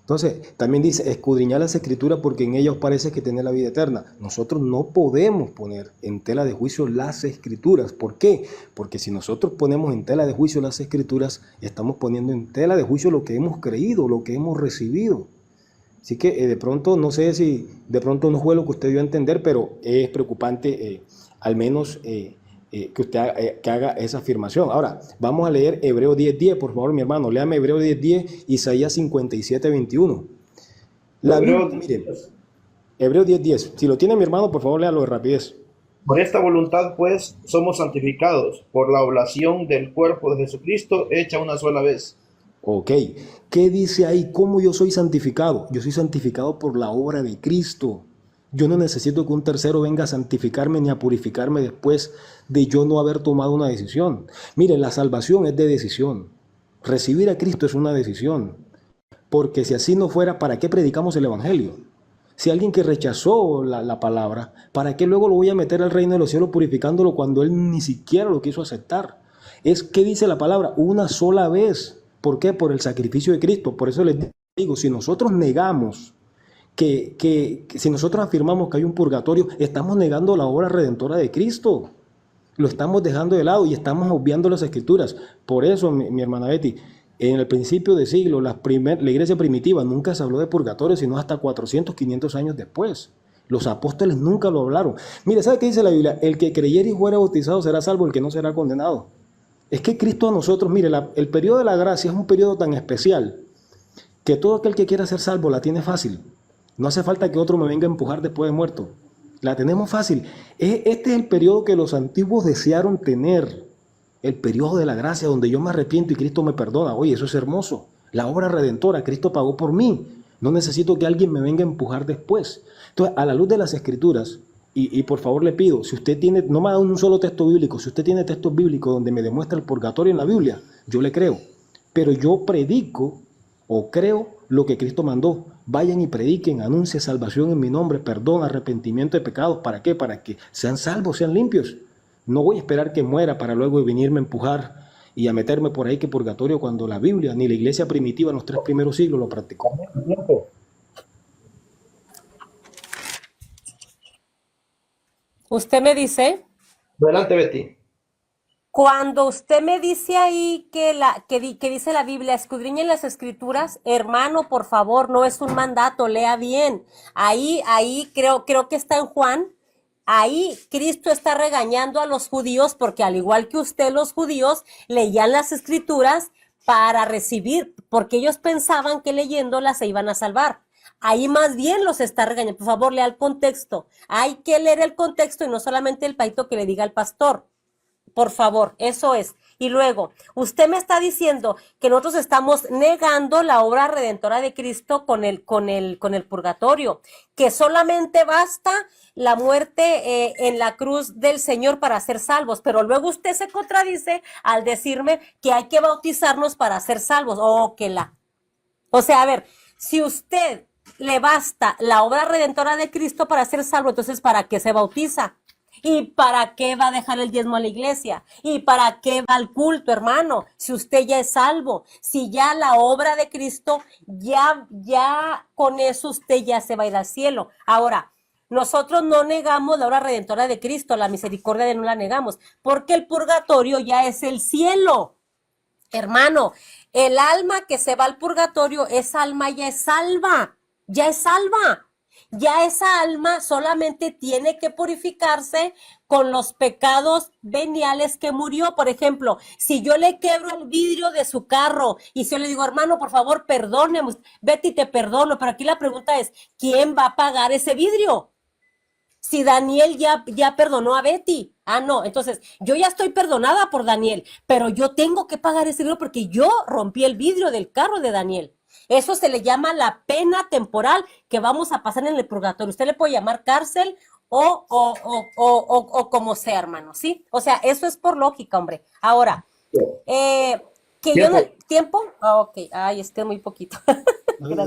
Entonces, también dice, escudriñar las escrituras porque en ellas parece que tiene la vida eterna. Nosotros no podemos poner en tela de juicio las escrituras. ¿Por qué? Porque si nosotros ponemos en tela de juicio las escrituras, estamos poniendo en tela de juicio lo que hemos creído, lo que hemos recibido. Así que de pronto, no sé si de pronto no fue lo que usted dio a entender, pero es preocupante al menos que usted que haga esa afirmación. Ahora, vamos a leer Hebreos 10:10, por favor, mi hermano. Léame Hebreos 10:10, Isaías 57:21. La Biblia, miren, Hebreos 10:10. Si lo tiene mi hermano, por favor, léalo de rapidez. Por esta voluntad, pues, somos santificados por la oblación del cuerpo de Jesucristo hecha una sola vez. Ok, ¿qué dice ahí? ¿Cómo yo soy santificado? Yo soy santificado por la obra de Cristo. Yo no necesito que un tercero venga a santificarme ni a purificarme después de yo no haber tomado una decisión. Mire, la salvación es de decisión. Recibir a Cristo es una decisión. Porque si así no fuera, ¿para qué predicamos el Evangelio? Si alguien que rechazó la palabra, ¿para qué luego lo voy a meter al reino de los cielos purificándolo cuando él ni siquiera lo quiso aceptar? ¿Qué dice la palabra? Una sola vez. ¿Por qué? Por el sacrificio de Cristo. Por eso les digo, si nosotros negamos que si nosotros afirmamos que hay un purgatorio, estamos negando la obra redentora de Cristo. Lo estamos dejando de lado y estamos obviando las escrituras. Por eso, mi hermana Betty, en el principio de siglo, la iglesia primitiva nunca se habló de purgatorio, sino hasta 400, 500 años después. Los apóstoles nunca lo hablaron. Mire, ¿sabe qué dice la Biblia? El que creyere y fuera bautizado será salvo, el que no será condenado. Es que Cristo a nosotros, mire, el periodo de la gracia es un periodo tan especial que todo aquel que quiera ser salvo la tiene fácil. No hace falta que otro me venga a empujar después de muerto. La tenemos fácil. Este es el periodo que los antiguos desearon tener. El periodo de la gracia donde yo me arrepiento y Cristo me perdona. Oye, eso es hermoso. La obra redentora, Cristo pagó por mí. No necesito que alguien me venga a empujar después. Entonces, a la luz de las escrituras, y por favor le pido, si usted tiene, no me ha dado un solo texto bíblico, si usted tiene textos bíblicos donde me demuestra el purgatorio en la Biblia, yo le creo. Pero yo predico o creo lo que Cristo mandó. Vayan y prediquen, anuncien salvación en mi nombre, perdón, arrepentimiento de pecados. ¿Para qué? Para que sean salvos, sean limpios. No voy a esperar que muera para luego venirme a empujar y a meterme por ahí que purgatorio cuando la Biblia ni la iglesia primitiva en los 3 primeros siglos lo practicó. Usted me dice, Adelante, Betty. cuando usted me dice ahí que dice la Biblia, escudriñen las escrituras, hermano, por favor, no es un mandato, lea bien. Ahí creo que está en Juan. Ahí Cristo está regañando a los judíos porque al igual que usted, los judíos leían las escrituras para recibir, porque ellos pensaban que leyéndolas se iban a salvar. Ahí más bien los está regañando. Por favor, lea el contexto. Hay que leer el contexto y no solamente el paito que le diga al pastor. Por favor, eso es. Y luego, usted me está diciendo que nosotros estamos negando la obra redentora de Cristo con el purgatorio, que solamente basta la muerte en la cruz del Señor para ser salvos, pero luego usted se contradice al decirme que hay que bautizarnos para ser salvos. O sea, a ver, si usted le basta la obra redentora de Cristo para ser salvo, entonces ¿para qué se bautiza? ¿Y para qué va a dejar el diezmo a la iglesia? ¿Y para qué va al culto, hermano? Si usted ya es salvo, si ya la obra de Cristo, ya con eso usted ya se va a ir al cielo. Ahora, nosotros no negamos la obra redentora de Cristo, la misericordia de no la negamos, porque el purgatorio ya es el cielo. Hermano, el alma que se va al purgatorio, esa alma ya es salva, ya es salva. Ya esa alma solamente tiene que purificarse con los pecados veniales que murió. Por ejemplo, si yo le quebro el vidrio de su carro y si yo le digo, hermano, por favor, perdóneme, Betty, te perdono, pero aquí la pregunta es, ¿quién va a pagar ese vidrio? Si Daniel ya perdonó a Betty. Ah, no, entonces yo ya estoy perdonada por Daniel, pero yo tengo que pagar ese vidrio porque yo rompí el vidrio del carro de Daniel. Eso se le llama la pena temporal que vamos a pasar en el purgatorio. Usted le puede llamar cárcel o como sea, hermano, ¿sí? O sea, eso es por lógica, hombre. Ahora, que yo no... ¿Tiempo? Ok, ay, muy poquito.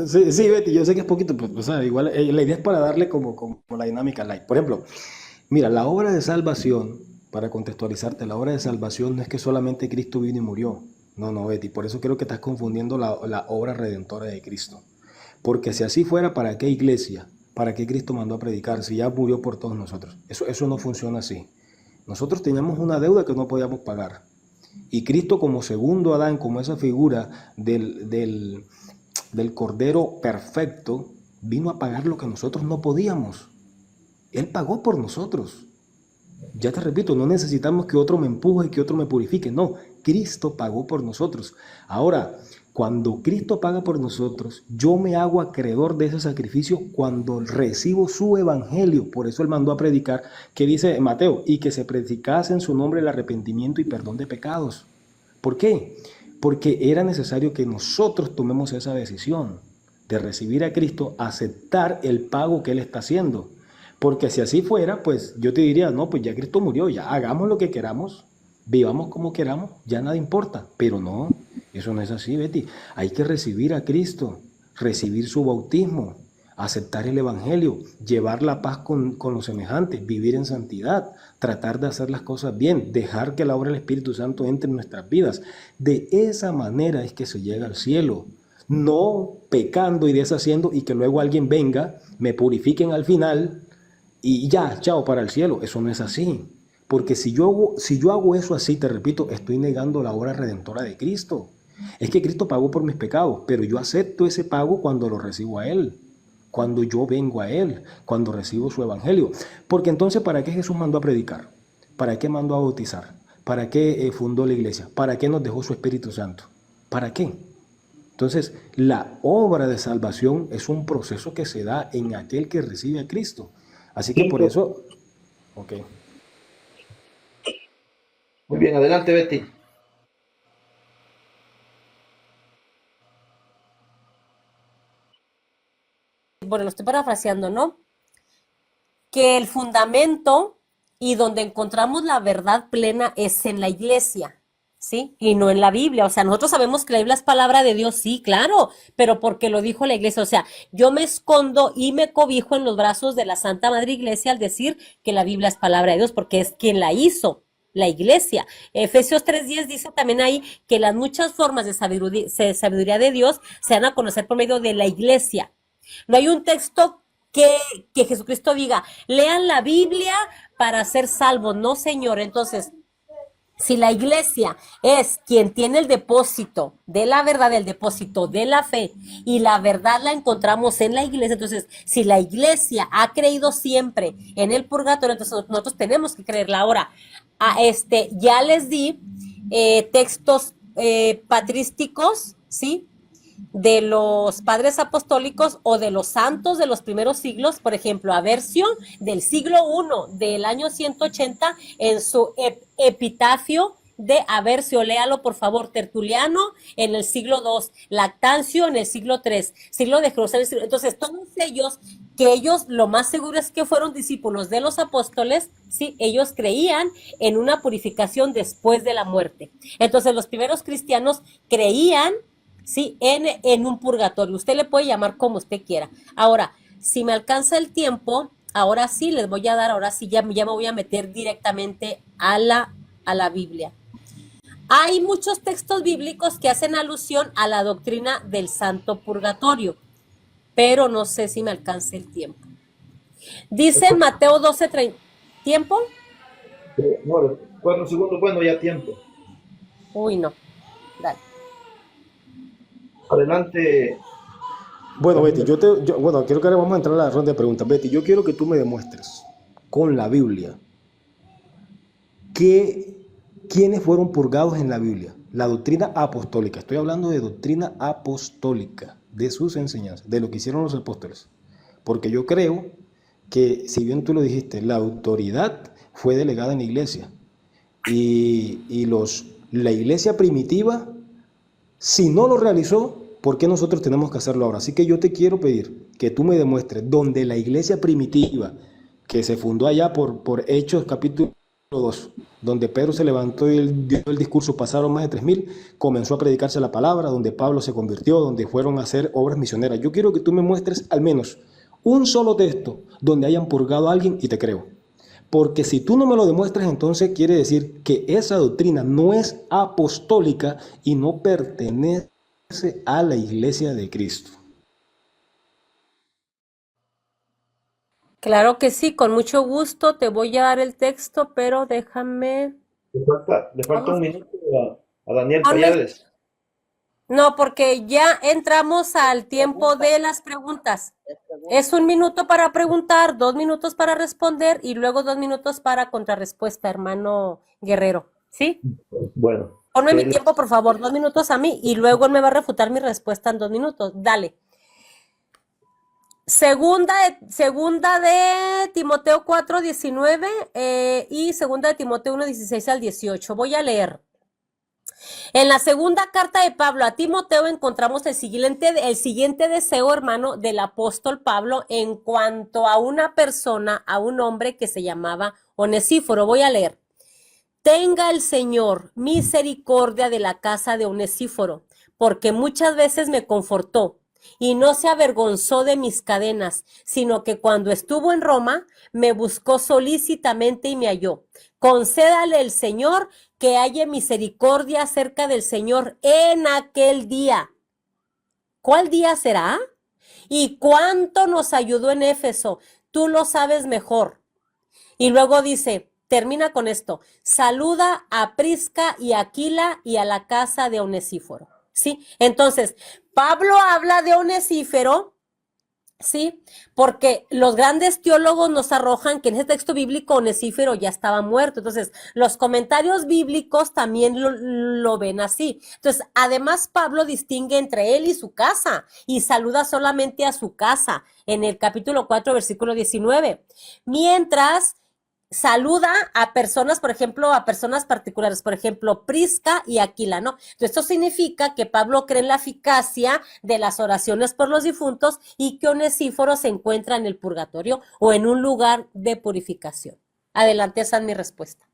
Sí, Betty, yo sé que es poquito, pero o sea, igual la idea es para darle como la dinámica light. Por ejemplo, mira, la obra de salvación, para contextualizarte, la obra de salvación no es que solamente Cristo vino y murió. No, Betty, por eso creo que estás confundiendo la obra redentora de Cristo. Porque si así fuera, ¿para qué iglesia? ¿Para qué Cristo mandó a predicar si ya murió por todos nosotros? Eso no funciona así. Nosotros teníamos una deuda que no podíamos pagar. Y Cristo como segundo Adán, como esa figura del Cordero perfecto, vino a pagar lo que nosotros no podíamos. Él pagó por nosotros. Ya te repito, no necesitamos que otro me empuje, que otro me purifique. No, Cristo pagó por nosotros. Ahora, cuando Cristo paga por nosotros, yo me hago acreedor de ese sacrificio cuando recibo su evangelio. Por eso él mandó a predicar, que dice Mateo, y que se predicase en su nombre el arrepentimiento y perdón de pecados. ¿Por qué? Porque era necesario que nosotros tomemos esa decisión de recibir a Cristo, aceptar el pago que él está haciendo. Porque si así fuera, pues yo te diría, no, pues ya Cristo murió, ya hagamos lo que queramos, vivamos como queramos, ya nada importa. Pero no, eso no es así, Betty. Hay que recibir a Cristo, recibir su bautismo, aceptar el evangelio, llevar la paz con los semejantes, vivir en santidad, tratar de hacer las cosas bien, dejar que la obra del Espíritu Santo entre en nuestras vidas. De esa manera es que se llega al cielo. No pecando y deshaciendo y que luego alguien venga, me purifiquen al final y ya, chao, para el cielo. Eso no es así. Porque si yo hago eso así, te repito, estoy negando la obra redentora de Cristo. Es que Cristo pagó por mis pecados, pero yo acepto ese pago cuando lo recibo a Él, cuando yo vengo a Él, cuando recibo su evangelio. Porque entonces, ¿para qué Jesús mandó a predicar? ¿Para qué mandó a bautizar? ¿Para qué fundó la iglesia? ¿Para qué nos dejó su Espíritu Santo? ¿Para qué? Entonces, la obra de salvación es un proceso que se da en aquel que recibe a Cristo. Así que por eso... Ok. Muy bien, adelante, Betty. Bueno, lo estoy parafraseando, ¿no? Que el fundamento y donde encontramos la verdad plena es en la iglesia, ¿sí? Y no en la Biblia. O sea, nosotros sabemos que la Biblia es palabra de Dios, sí, claro, pero porque lo dijo la iglesia. O sea, yo me escondo y me cobijo en los brazos de la Santa Madre Iglesia al decir que la Biblia es palabra de Dios, porque es quien la hizo, la iglesia. Efesios 3:10 dice también ahí que las muchas formas de sabiduría de Dios se dan a conocer por medio de la iglesia. No hay un texto que Jesucristo diga, lean la Biblia para ser salvos. No, Señor. Entonces, si la iglesia es quien tiene el depósito de la verdad, el depósito de la fe, y la verdad la encontramos en la iglesia, entonces, si la iglesia ha creído siempre en el purgatorio, entonces nosotros tenemos que creerla. Ahora, ya les di textos patrísticos, ¿sí?, de los padres apostólicos o de los santos de los primeros siglos. Por ejemplo, Aversio del siglo I, del año 180, en su epitafio a ver si o léalo por favor, Tertuliano en el siglo II, Lactancio en el siglo III, siglo de Jerusalén. Entonces, todos ellos, que ellos lo más seguro es que fueron discípulos de los apóstoles, sí, ellos creían en una purificación después de la muerte. Entonces, los primeros cristianos creían, sí, en un purgatorio. Usted le puede llamar como usted quiera. Ahora, si me alcanza el tiempo, ahora sí les voy a dar, ahora sí ya me voy a meter directamente a la Biblia. Hay muchos textos bíblicos que hacen alusión a la doctrina del santo purgatorio, pero no sé si me alcance el tiempo. Dice Mateo 12:30. ¿Tiempo? No, 4 segundos, bueno, ya tiempo. Uy, no. Dale. Adelante. Bueno, Betty, bueno, quiero que ahora vamos a entrar a la ronda de preguntas. Betty, yo quiero que tú me demuestres con la Biblia quiénes fueron purgados en la Biblia. La doctrina apostólica. Estoy hablando de doctrina apostólica, de sus enseñanzas, de lo que hicieron los apóstoles. Porque yo creo que, si bien tú lo dijiste, la autoridad fue delegada en la iglesia. Y la iglesia primitiva, si no lo realizó, ¿por qué nosotros tenemos que hacerlo ahora? Así que yo te quiero pedir que tú me demuestres donde la iglesia primitiva, que se fundó allá por Hechos capítulo 2, donde Pedro se levantó y dio el discurso, pasaron más de 3000, comenzó a predicarse la palabra, donde Pablo se convirtió, donde fueron a hacer obras misioneras. Yo quiero que tú me muestres al menos un solo texto donde hayan purgado a alguien y te creo. Porque si tú no me lo demuestras, entonces quiere decir que esa doctrina no es apostólica y no pertenece a la iglesia de Cristo. Claro que sí, con mucho gusto te voy a dar el texto, pero déjame. Le falta un minuto a Daniel Ponme- Paredes. No, porque ya entramos al tiempo de las preguntas. Es 1 minuto para preguntar, 2 minutos para responder y luego 2 minutos para contrarrespuesta, hermano Guerrero. ¿Sí? Bueno, Ponme mi tiempo, por favor, 2 minutos a mí y luego él me va a refutar mi respuesta en 2 minutos. Dale. Segunda de Timoteo 4:19 y segunda de Timoteo 1:16 al 18. Voy a leer. En la segunda carta de Pablo a Timoteo encontramos el siguiente deseo, hermano, del apóstol Pablo en cuanto a una persona, a un hombre que se llamaba Onesíforo. Voy a leer. Tenga el Señor misericordia de la casa de Onesíforo, porque muchas veces me confortó y no se avergonzó de mis cadenas, sino que cuando estuvo en Roma me buscó solícitamente y me halló. Concédale el Señor que haya misericordia acerca del Señor en aquel día. ¿Cuál día será? ¿Y cuánto nos ayudó en Éfeso? Tú lo sabes mejor. Y luego dice, termina con esto, saluda a Prisca y a Aquila y a la casa de Onesíforo. ¿Sí? Entonces, Pablo habla de Onesíforo, ¿sí? Porque los grandes teólogos nos arrojan que en ese texto bíblico Onesíforo ya estaba muerto. Entonces, los comentarios bíblicos también lo ven así. Entonces, además, Pablo distingue entre él y su casa y saluda solamente a su casa en el capítulo 4, versículo 19. Mientras saluda a personas, por ejemplo, a personas particulares, por ejemplo, Prisca y Aquila, ¿no? Entonces, esto significa que Pablo cree en la eficacia de las oraciones por los difuntos y que Onesíforo se encuentra en el purgatorio o en un lugar de purificación. Adelante, esa es mi respuesta.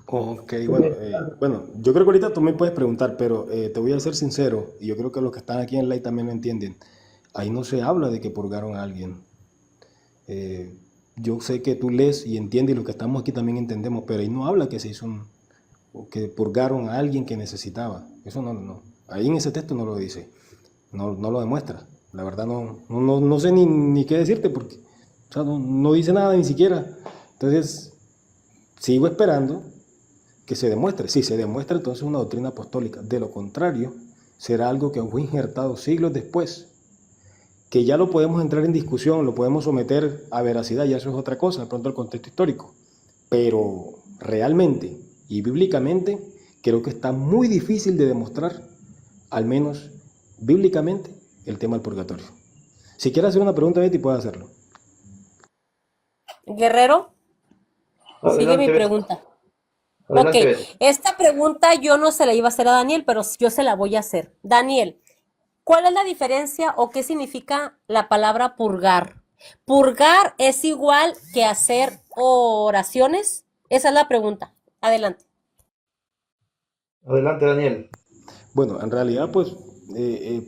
Ok, bueno, yo creo que ahorita tú me puedes preguntar, pero te voy a ser sincero, y yo creo que los que están aquí en Light también lo entienden. Ahí no se habla de que purgaron a alguien. Yo sé que tú lees y entiendes, y los que estamos aquí también entendemos, pero ahí no habla que se hizo o que purgaron a alguien que necesitaba. Eso no. Ahí en ese texto no lo dice, no lo demuestra. La verdad no sé ni qué decirte, porque o sea, no dice nada ni siquiera. Entonces, sigo esperando que se demuestre. Si se demuestra, entonces es una doctrina apostólica. De lo contrario, será algo que fue injertado siglos después, que ya lo podemos entrar en discusión, lo podemos someter a veracidad, ya eso es otra cosa, de pronto el contexto histórico. Pero realmente y bíblicamente creo que está muy difícil de demostrar, al menos bíblicamente, el tema del purgatorio. Si quieres hacer una pregunta, Betty, puedes hacerlo. Guerrero. Sigue mi Adelante, Betty. pregunta. Ok, Adelante, Betty. esta pregunta yo no se la iba a hacer a Daniel, pero yo se la voy a hacer. Daniel, ¿cuál es la diferencia o qué significa la palabra purgar? ¿Purgar es igual que hacer oraciones? Esa es la pregunta. Adelante. Adelante, Daniel. Bueno, en realidad, pues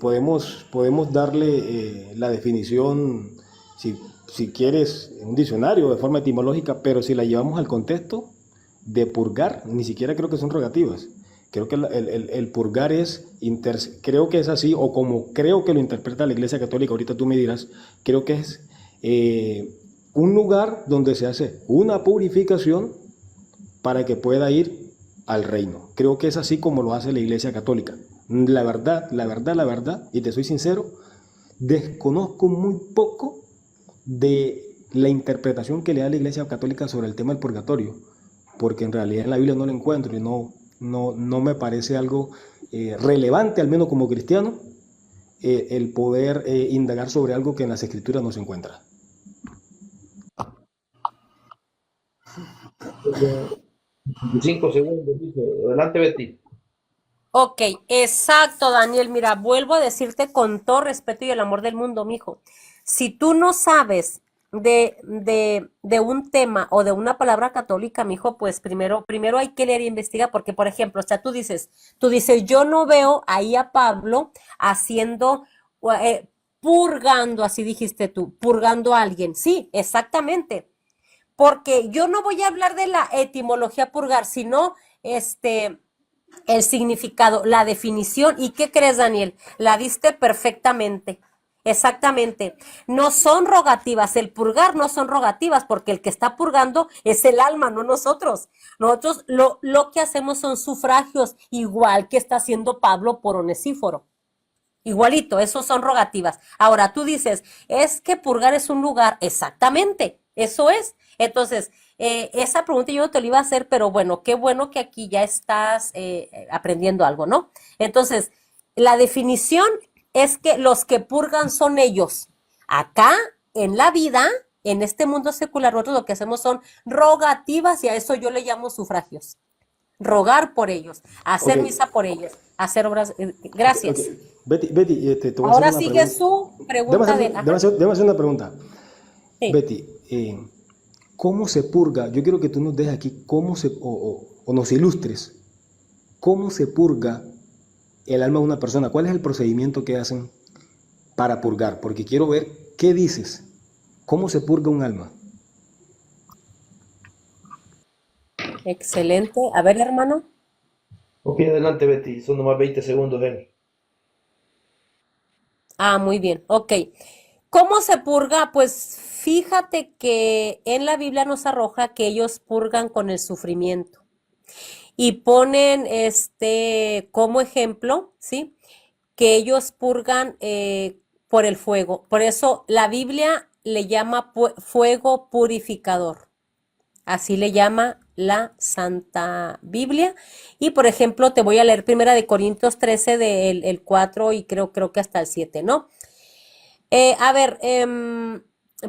podemos darle la definición, si quieres, en un diccionario de forma etimológica, pero si la llevamos al contexto de purgar, ni siquiera creo que son rogativas. Creo que el purgar creo que es así, o como creo que lo interpreta la Iglesia Católica, ahorita tú me dirás, creo que es un lugar donde se hace una purificación para que pueda ir al reino. Creo que es así como lo hace la Iglesia Católica. La verdad, y te soy sincero, desconozco muy poco de la interpretación que le da la Iglesia Católica sobre el tema del purgatorio, porque en realidad en la Biblia no lo encuentro y no me parece algo relevante, al menos como cristiano, el poder indagar sobre algo que en las Escrituras no se encuentra. 5 segundos, dice. Adelante, Betty. Ok, exacto, Daniel. Mira, vuelvo a decirte con todo respeto y el amor del mundo, mijo. Si tú no sabes de un tema o de una palabra católica, mijo, pues primero hay que leer e investigar, porque, por ejemplo, o sea, tú dices, yo no veo ahí a Pablo haciendo, purgando, así dijiste tú, purgando a alguien. Sí, exactamente. Porque yo no voy a hablar de la etimología purgar, sino el significado, la definición. ¿Y qué crees, Daniel? La diste perfectamente. Exactamente. No son rogativas. El purgar no son rogativas, porque el que está purgando es el alma, no nosotros. Nosotros lo que hacemos son sufragios, igual que está haciendo Pablo por Onesíforo. Igualito, esos son rogativas. Ahora tú dices, es que purgar es un lugar. Exactamente, eso es. Entonces, esa pregunta yo no te la iba a hacer, pero bueno, qué bueno que aquí ya estás aprendiendo algo, ¿no? Entonces, la definición es que los que purgan son ellos. Acá, en la vida, en este mundo secular, nosotros lo que hacemos son rogativas y a eso yo le llamo sufragios. Rogar por ellos, hacer Ok. misa por ellos, hacer obras. Gracias. Ok. Betty, te voy a Ahora hacer una sigue pregunta. su pregunta de... Ajá. Déjame hacer una pregunta. Sí. Betty, ¿cómo se purga? Yo quiero que tú nos dejes aquí o nos ilustres cómo se purga el alma de una persona. ¿Cuál es el procedimiento que hacen para purgar? Porque quiero ver qué dices. ¿Cómo se purga un alma? Excelente. A ver, hermano. Ok, adelante, Betty. Son nomás 20 segundos, Ah, muy bien. Ok. ¿Cómo se purga? Pues fíjate que en la Biblia nos arroja que ellos purgan con el sufrimiento. Y ponen como ejemplo, ¿sí? Que ellos purgan por el fuego. Por eso la Biblia le llama fuego purificador. Así le llama la Santa Biblia. Y por ejemplo, te voy a leer Primera de Corintios 13 del 4 y creo que hasta el 7, ¿no? A ver,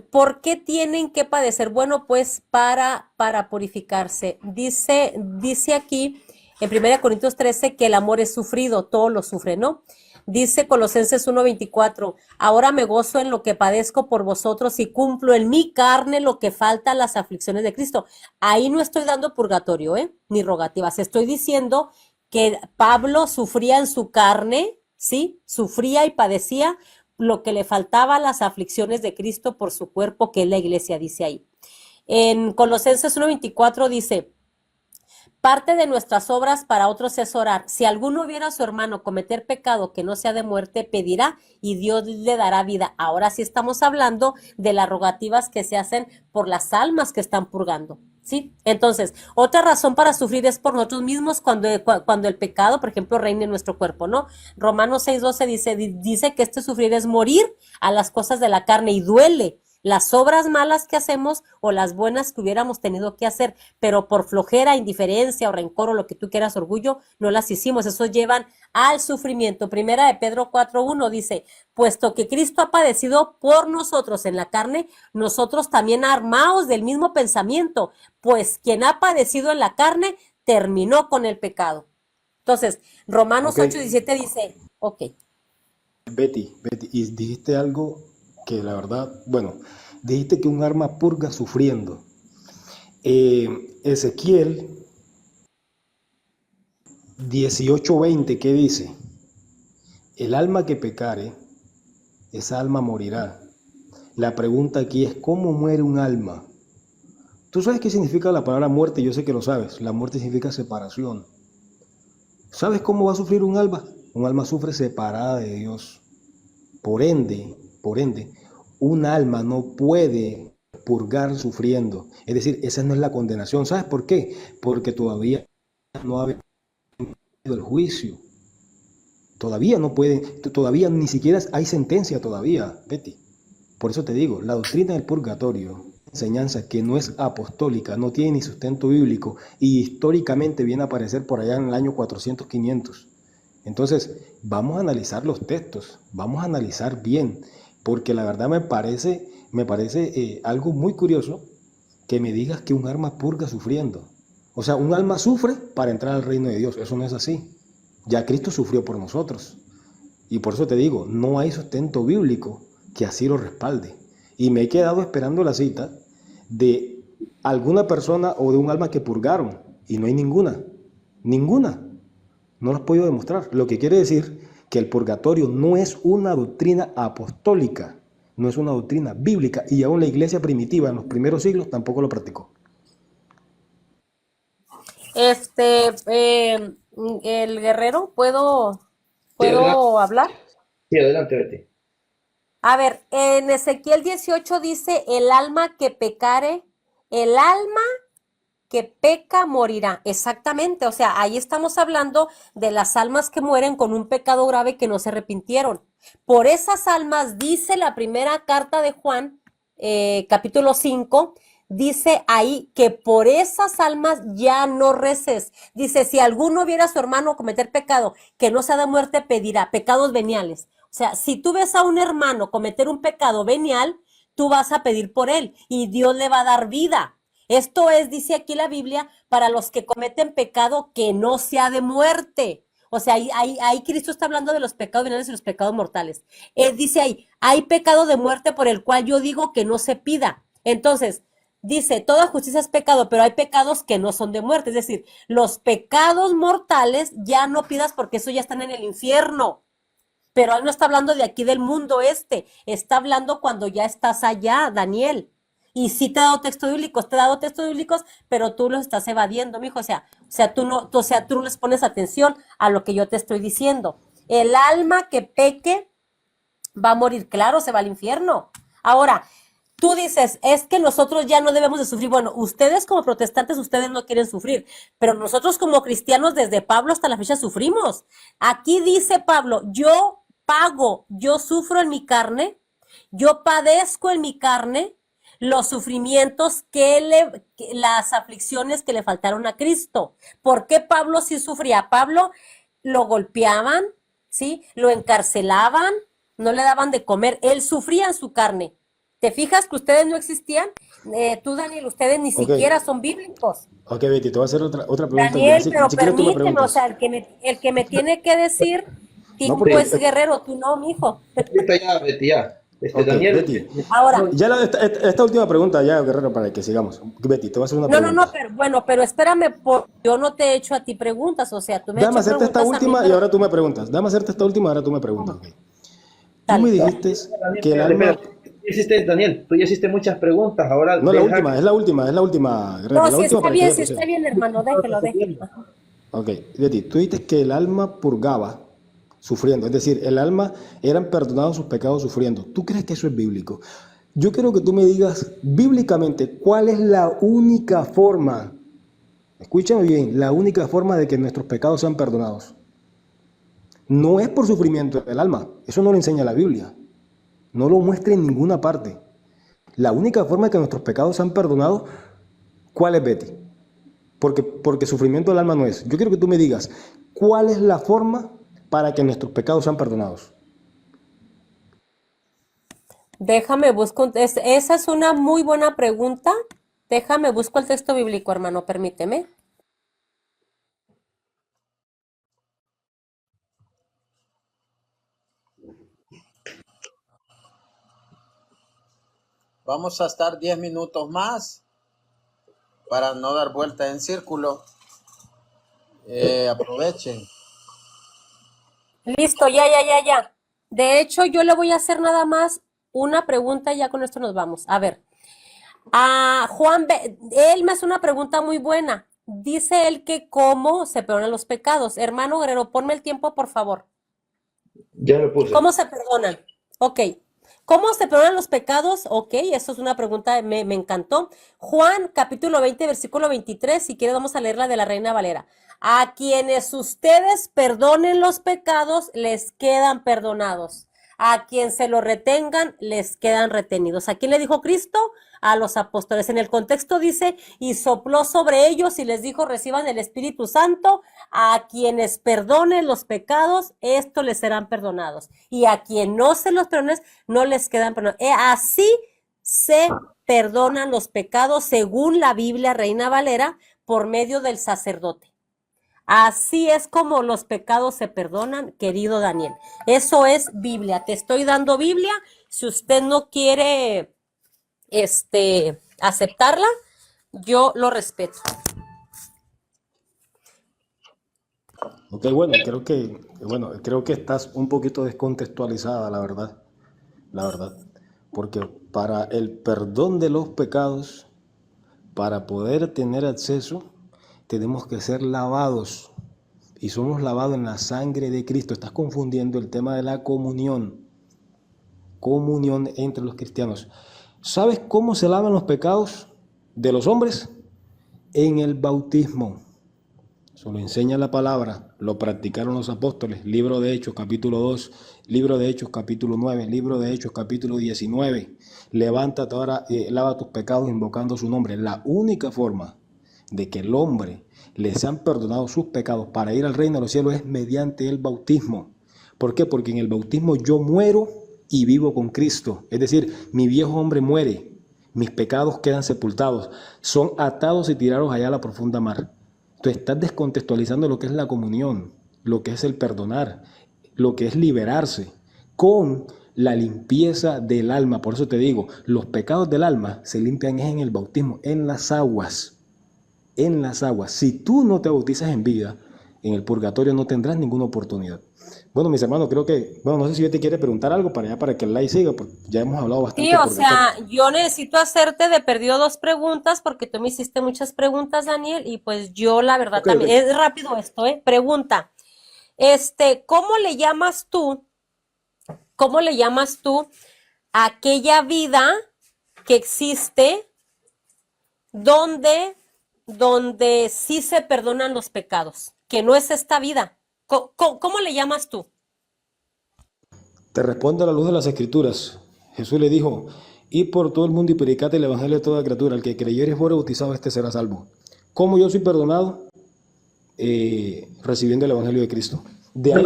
¿por qué tienen que padecer? Bueno, pues para purificarse. Dice aquí en 1 Corintios 13 que el amor es sufrido, todo lo sufre, ¿no? Dice Colosenses 1:24, ahora me gozo en lo que padezco por vosotros y cumplo en mi carne lo que falta a las aflicciones de Cristo. Ahí no estoy dando purgatorio, ni rogativas. Estoy diciendo que Pablo sufría en su carne, ¿sí? Sufría y padecía lo que le faltaba a las aflicciones de Cristo por su cuerpo, que es la iglesia, dice ahí. En Colosenses 1:24 dice, parte de nuestras obras para otros es orar. Si alguno viera a su hermano cometer pecado que no sea de muerte, pedirá y Dios le dará vida. Ahora sí estamos hablando de las rogativas que se hacen por las almas que están purgando, ¿sí? Entonces, otra razón para sufrir es por nosotros mismos cuando el pecado, por ejemplo, reina en nuestro cuerpo, ¿no? Romanos 6:12 dice que sufrir es morir a las cosas de la carne y duele. las obras malas que hacemos o las buenas que hubiéramos tenido que hacer, pero por flojera, indiferencia o rencor o lo que tú quieras, orgullo, no las hicimos. Eso llevan al sufrimiento. Primera de Pedro 4:1 dice, puesto que Cristo ha padecido por nosotros en la carne, nosotros también armaos del mismo pensamiento, pues quien ha padecido en la carne terminó con el pecado. Entonces, Romanos Ok, 8:17 dice, ok, Betty, y dijiste algo que la verdad, bueno, dijiste que un alma purga sufriendo. Ezequiel 18:20, ¿qué dice? El alma que pecare, esa alma morirá. La pregunta aquí es, ¿cómo muere un alma? ¿Tú sabes qué significa la palabra muerte? Yo sé que lo sabes. La muerte significa separación. ¿Sabes cómo va a sufrir un alma? Un alma sufre separada de Dios. Por ende, un alma no puede purgar sufriendo. Es decir, esa no es la condenación. ¿Sabes por qué? Porque todavía no ha venido el juicio. Todavía no pueden, todavía ni siquiera hay sentencia todavía, Betty. Por eso te digo, la doctrina del purgatorio, enseñanza que no es apostólica, no tiene ni sustento bíblico y históricamente viene a aparecer por allá en el año 400, 500. Entonces, vamos a analizar los textos, vamos a analizar bien, porque la verdad me parece algo muy curioso que me digas que un alma purga sufriendo. O sea, un alma sufre para entrar al reino de Dios, eso no es así. Ya Cristo sufrió por nosotros. Y por eso te digo, no hay sustento bíblico que así lo respalde. Y me he quedado esperando la cita de alguna persona o de un alma que purgaron. Y no hay ninguna. Ninguna. No los he podido demostrar. Lo que quiere decir que el purgatorio no es una doctrina apostólica. No es una doctrina bíblica. Y aún la iglesia primitiva en los primeros siglos tampoco lo practicó. El guerrero, ¿puedo Sí, adelante, hablar? sí, adelante, Betty. A ver, en Ezequiel 18 dice, el alma que pecare, el alma que peca morirá. Exactamente, o sea, ahí estamos hablando de las almas que mueren con un pecado grave que no se arrepintieron. Por esas almas dice la primera carta de Juan, capítulo 5, dice ahí que por esas almas ya no reces. Dice, si alguno viera a su hermano cometer pecado que no sea de muerte, pedirá pecados veniales. O sea, si tú ves a un hermano cometer un pecado venial, tú vas a pedir por él y Dios le va a dar vida. Esto es, dice aquí la Biblia, para los que cometen pecado que no sea de muerte. O sea, ahí Cristo está hablando de los pecados veniales y los pecados mortales. Dice ahí, hay pecado de muerte por el cual yo digo que no se pida. Entonces, dice, toda justicia es pecado, pero hay pecados que no son de muerte. Es decir, los pecados mortales ya no pidas porque eso ya están en el infierno. Pero él no está hablando de aquí del mundo está hablando cuando ya estás allá, Daniel. Y sí te he dado textos bíblicos, pero tú los estás evadiendo, mijo. O sea, tú no les pones atención a lo que yo te estoy diciendo. El alma que peque va a morir, claro, se va al infierno. Ahora, tú dices, es que nosotros ya no debemos de sufrir. Bueno, ustedes como protestantes, ustedes no quieren sufrir, pero nosotros como cristianos desde Pablo hasta la fecha sufrimos. Aquí dice Pablo, yo pago, yo sufro en mi carne, yo padezco en mi carne los sufrimientos las aflicciones que le faltaron a Cristo. ¿Por qué Pablo sí sufría? Pablo lo golpeaban, ¿sí? Lo encarcelaban, no le daban de comer, él sufría en su carne. ¿Te fijas que ustedes no existían? Tú, Daniel, ustedes ni Ok, siquiera son bíblicos. ok, Betty, te voy a hacer otra pregunta. Daniel, Si pero quieres tú me permíteme, o sea, preguntas. el que me tiene que decir, No, tú porque... es guerrero, tú no, mijo. Ahorita ya, Betty, ya. Ok, Daniel, Betty. Ahora, Ya esta última pregunta, ya, Guerrero, para que sigamos. Betty, te voy a hacer una no, pregunta. pero espérame, yo no te he hecho a ti preguntas, o sea, tú me has Déjame hecho hacerte esta preguntas a mí, última y pero ahora tú me preguntas. Déjame hacerte esta última y ahora tú me preguntas. Ok. Tú me dale. dijiste Daniel, que el espérate, alma... espérate. Daniel, tú ya hiciste muchas preguntas, ahora No, deja es la última, Guerrero, No, la sí última para que ella sí está proceda. bien, hermano, déjelo. Ajá. Ok, Betty, tú dijiste que el alma purgaba sufriendo, es decir, el alma eran perdonados sus pecados sufriendo. ¿Tú crees que eso es bíblico? Yo quiero que tú me digas bíblicamente cuál es la única forma, escúchame bien, la única forma de que nuestros pecados sean perdonados. No es por sufrimiento del alma, eso no lo enseña la Biblia, no lo muestra en ninguna parte. La única forma de que nuestros pecados sean perdonados, ¿cuál es, Betty? Porque sufrimiento del alma no es. Yo quiero que tú me digas, ¿cuál es la forma para que nuestros pecados sean perdonados? Déjame busco, esa es una muy buena pregunta. Déjame busco el texto bíblico, hermano, permíteme. Vamos a estar 10 minutos más para no dar vuelta en círculo. Aprovechen. Listo, ya. De hecho, yo le voy a hacer nada más una pregunta y ya con esto nos vamos. A ver, a Juan, él me hace una pregunta muy buena. Dice él que cómo se perdonan los pecados. Hermano Guerrero, ponme el tiempo, por favor. Ya lo puse. ¿Cómo se perdonan? Ok. ¿Cómo se perdonan los pecados? Ok, eso es una pregunta, me encantó. Juan, capítulo 20, versículo 23, si quieres vamos a leerla de la Reina Valera. A quienes ustedes perdonen los pecados, les quedan perdonados. A quien se lo retengan, les quedan retenidos. ¿A quién le dijo Cristo? A los apóstoles. En el contexto dice, y sopló sobre ellos y les dijo, reciban el Espíritu Santo. A quienes perdonen los pecados, estos les serán perdonados. Y a quien no se los perdones, no les quedan perdonados. Así se perdonan los pecados según la Biblia Reina Valera por medio del sacerdote. Así es como los pecados se perdonan, querido Daniel. Eso es Biblia. Te estoy dando Biblia. Si usted no quiere aceptarla, yo lo respeto. Ok, creo que estás un poquito descontextualizada, la verdad. Porque para el perdón de los pecados, para poder tener acceso, tenemos que ser lavados. Y somos lavados en la sangre de Cristo. Estás confundiendo el tema de la comunión. Comunión entre los cristianos. ¿Sabes cómo se lavan los pecados de los hombres? En el bautismo. Eso lo enseña la palabra, lo practicaron los apóstoles. Libro de Hechos, capítulo 2, libro de Hechos, capítulo 9, libro de Hechos, capítulo 19. Levántate ahora, lava tus pecados invocando su nombre. La única forma de que el hombre le sean perdonados sus pecados para ir al reino de los cielos es mediante el bautismo. ¿Por qué? Porque en el bautismo yo muero y vivo con Cristo. Es decir, mi viejo hombre muere, mis pecados quedan sepultados, son atados y tirados allá a la profunda mar. Tú estás descontextualizando lo que es la comunión, lo que es el perdonar, lo que es liberarse con la limpieza del alma. Por eso te digo, los pecados del alma se limpian en el bautismo, en las aguas. En las aguas. Si tú no te bautizas en vida, en el purgatorio no tendrás ninguna oportunidad. Bueno, mis hermanos, no sé si yo te quiere preguntar algo para que el like siga, porque ya hemos hablado bastante. Sí, o sea, yo necesito hacerte de perdido 2 preguntas porque tú me hiciste muchas preguntas, Daniel, y pues yo la verdad también, es rápido esto, pregunta, ¿cómo le llamas tú a aquella vida que existe donde sí se perdonan los pecados, que no es esta vida? ¿Cómo le llamas tú? Te responde a la luz de las Escrituras. Jesús le dijo, id por todo el mundo y predicad el evangelio a toda criatura. El que creyere y fuere bautizado, este será salvo. ¿Cómo yo soy perdonado? Recibiendo el evangelio de Cristo. De ahí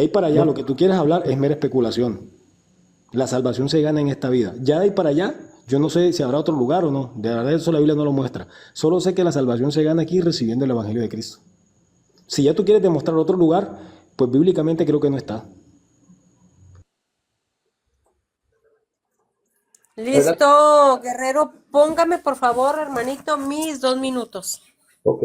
para allá, lo que tú quieres hablar es mera especulación. La salvación se gana en esta vida. Ya de ahí para allá, yo no sé si habrá otro lugar o no. De verdad eso la Biblia no lo muestra. Solo sé que la salvación se gana aquí recibiendo el evangelio de Cristo. Si ya tú quieres demostrar otro lugar, pues bíblicamente creo que no está. Listo, Guerrero, póngame por favor, hermanito, mis 2 minutos. Ok.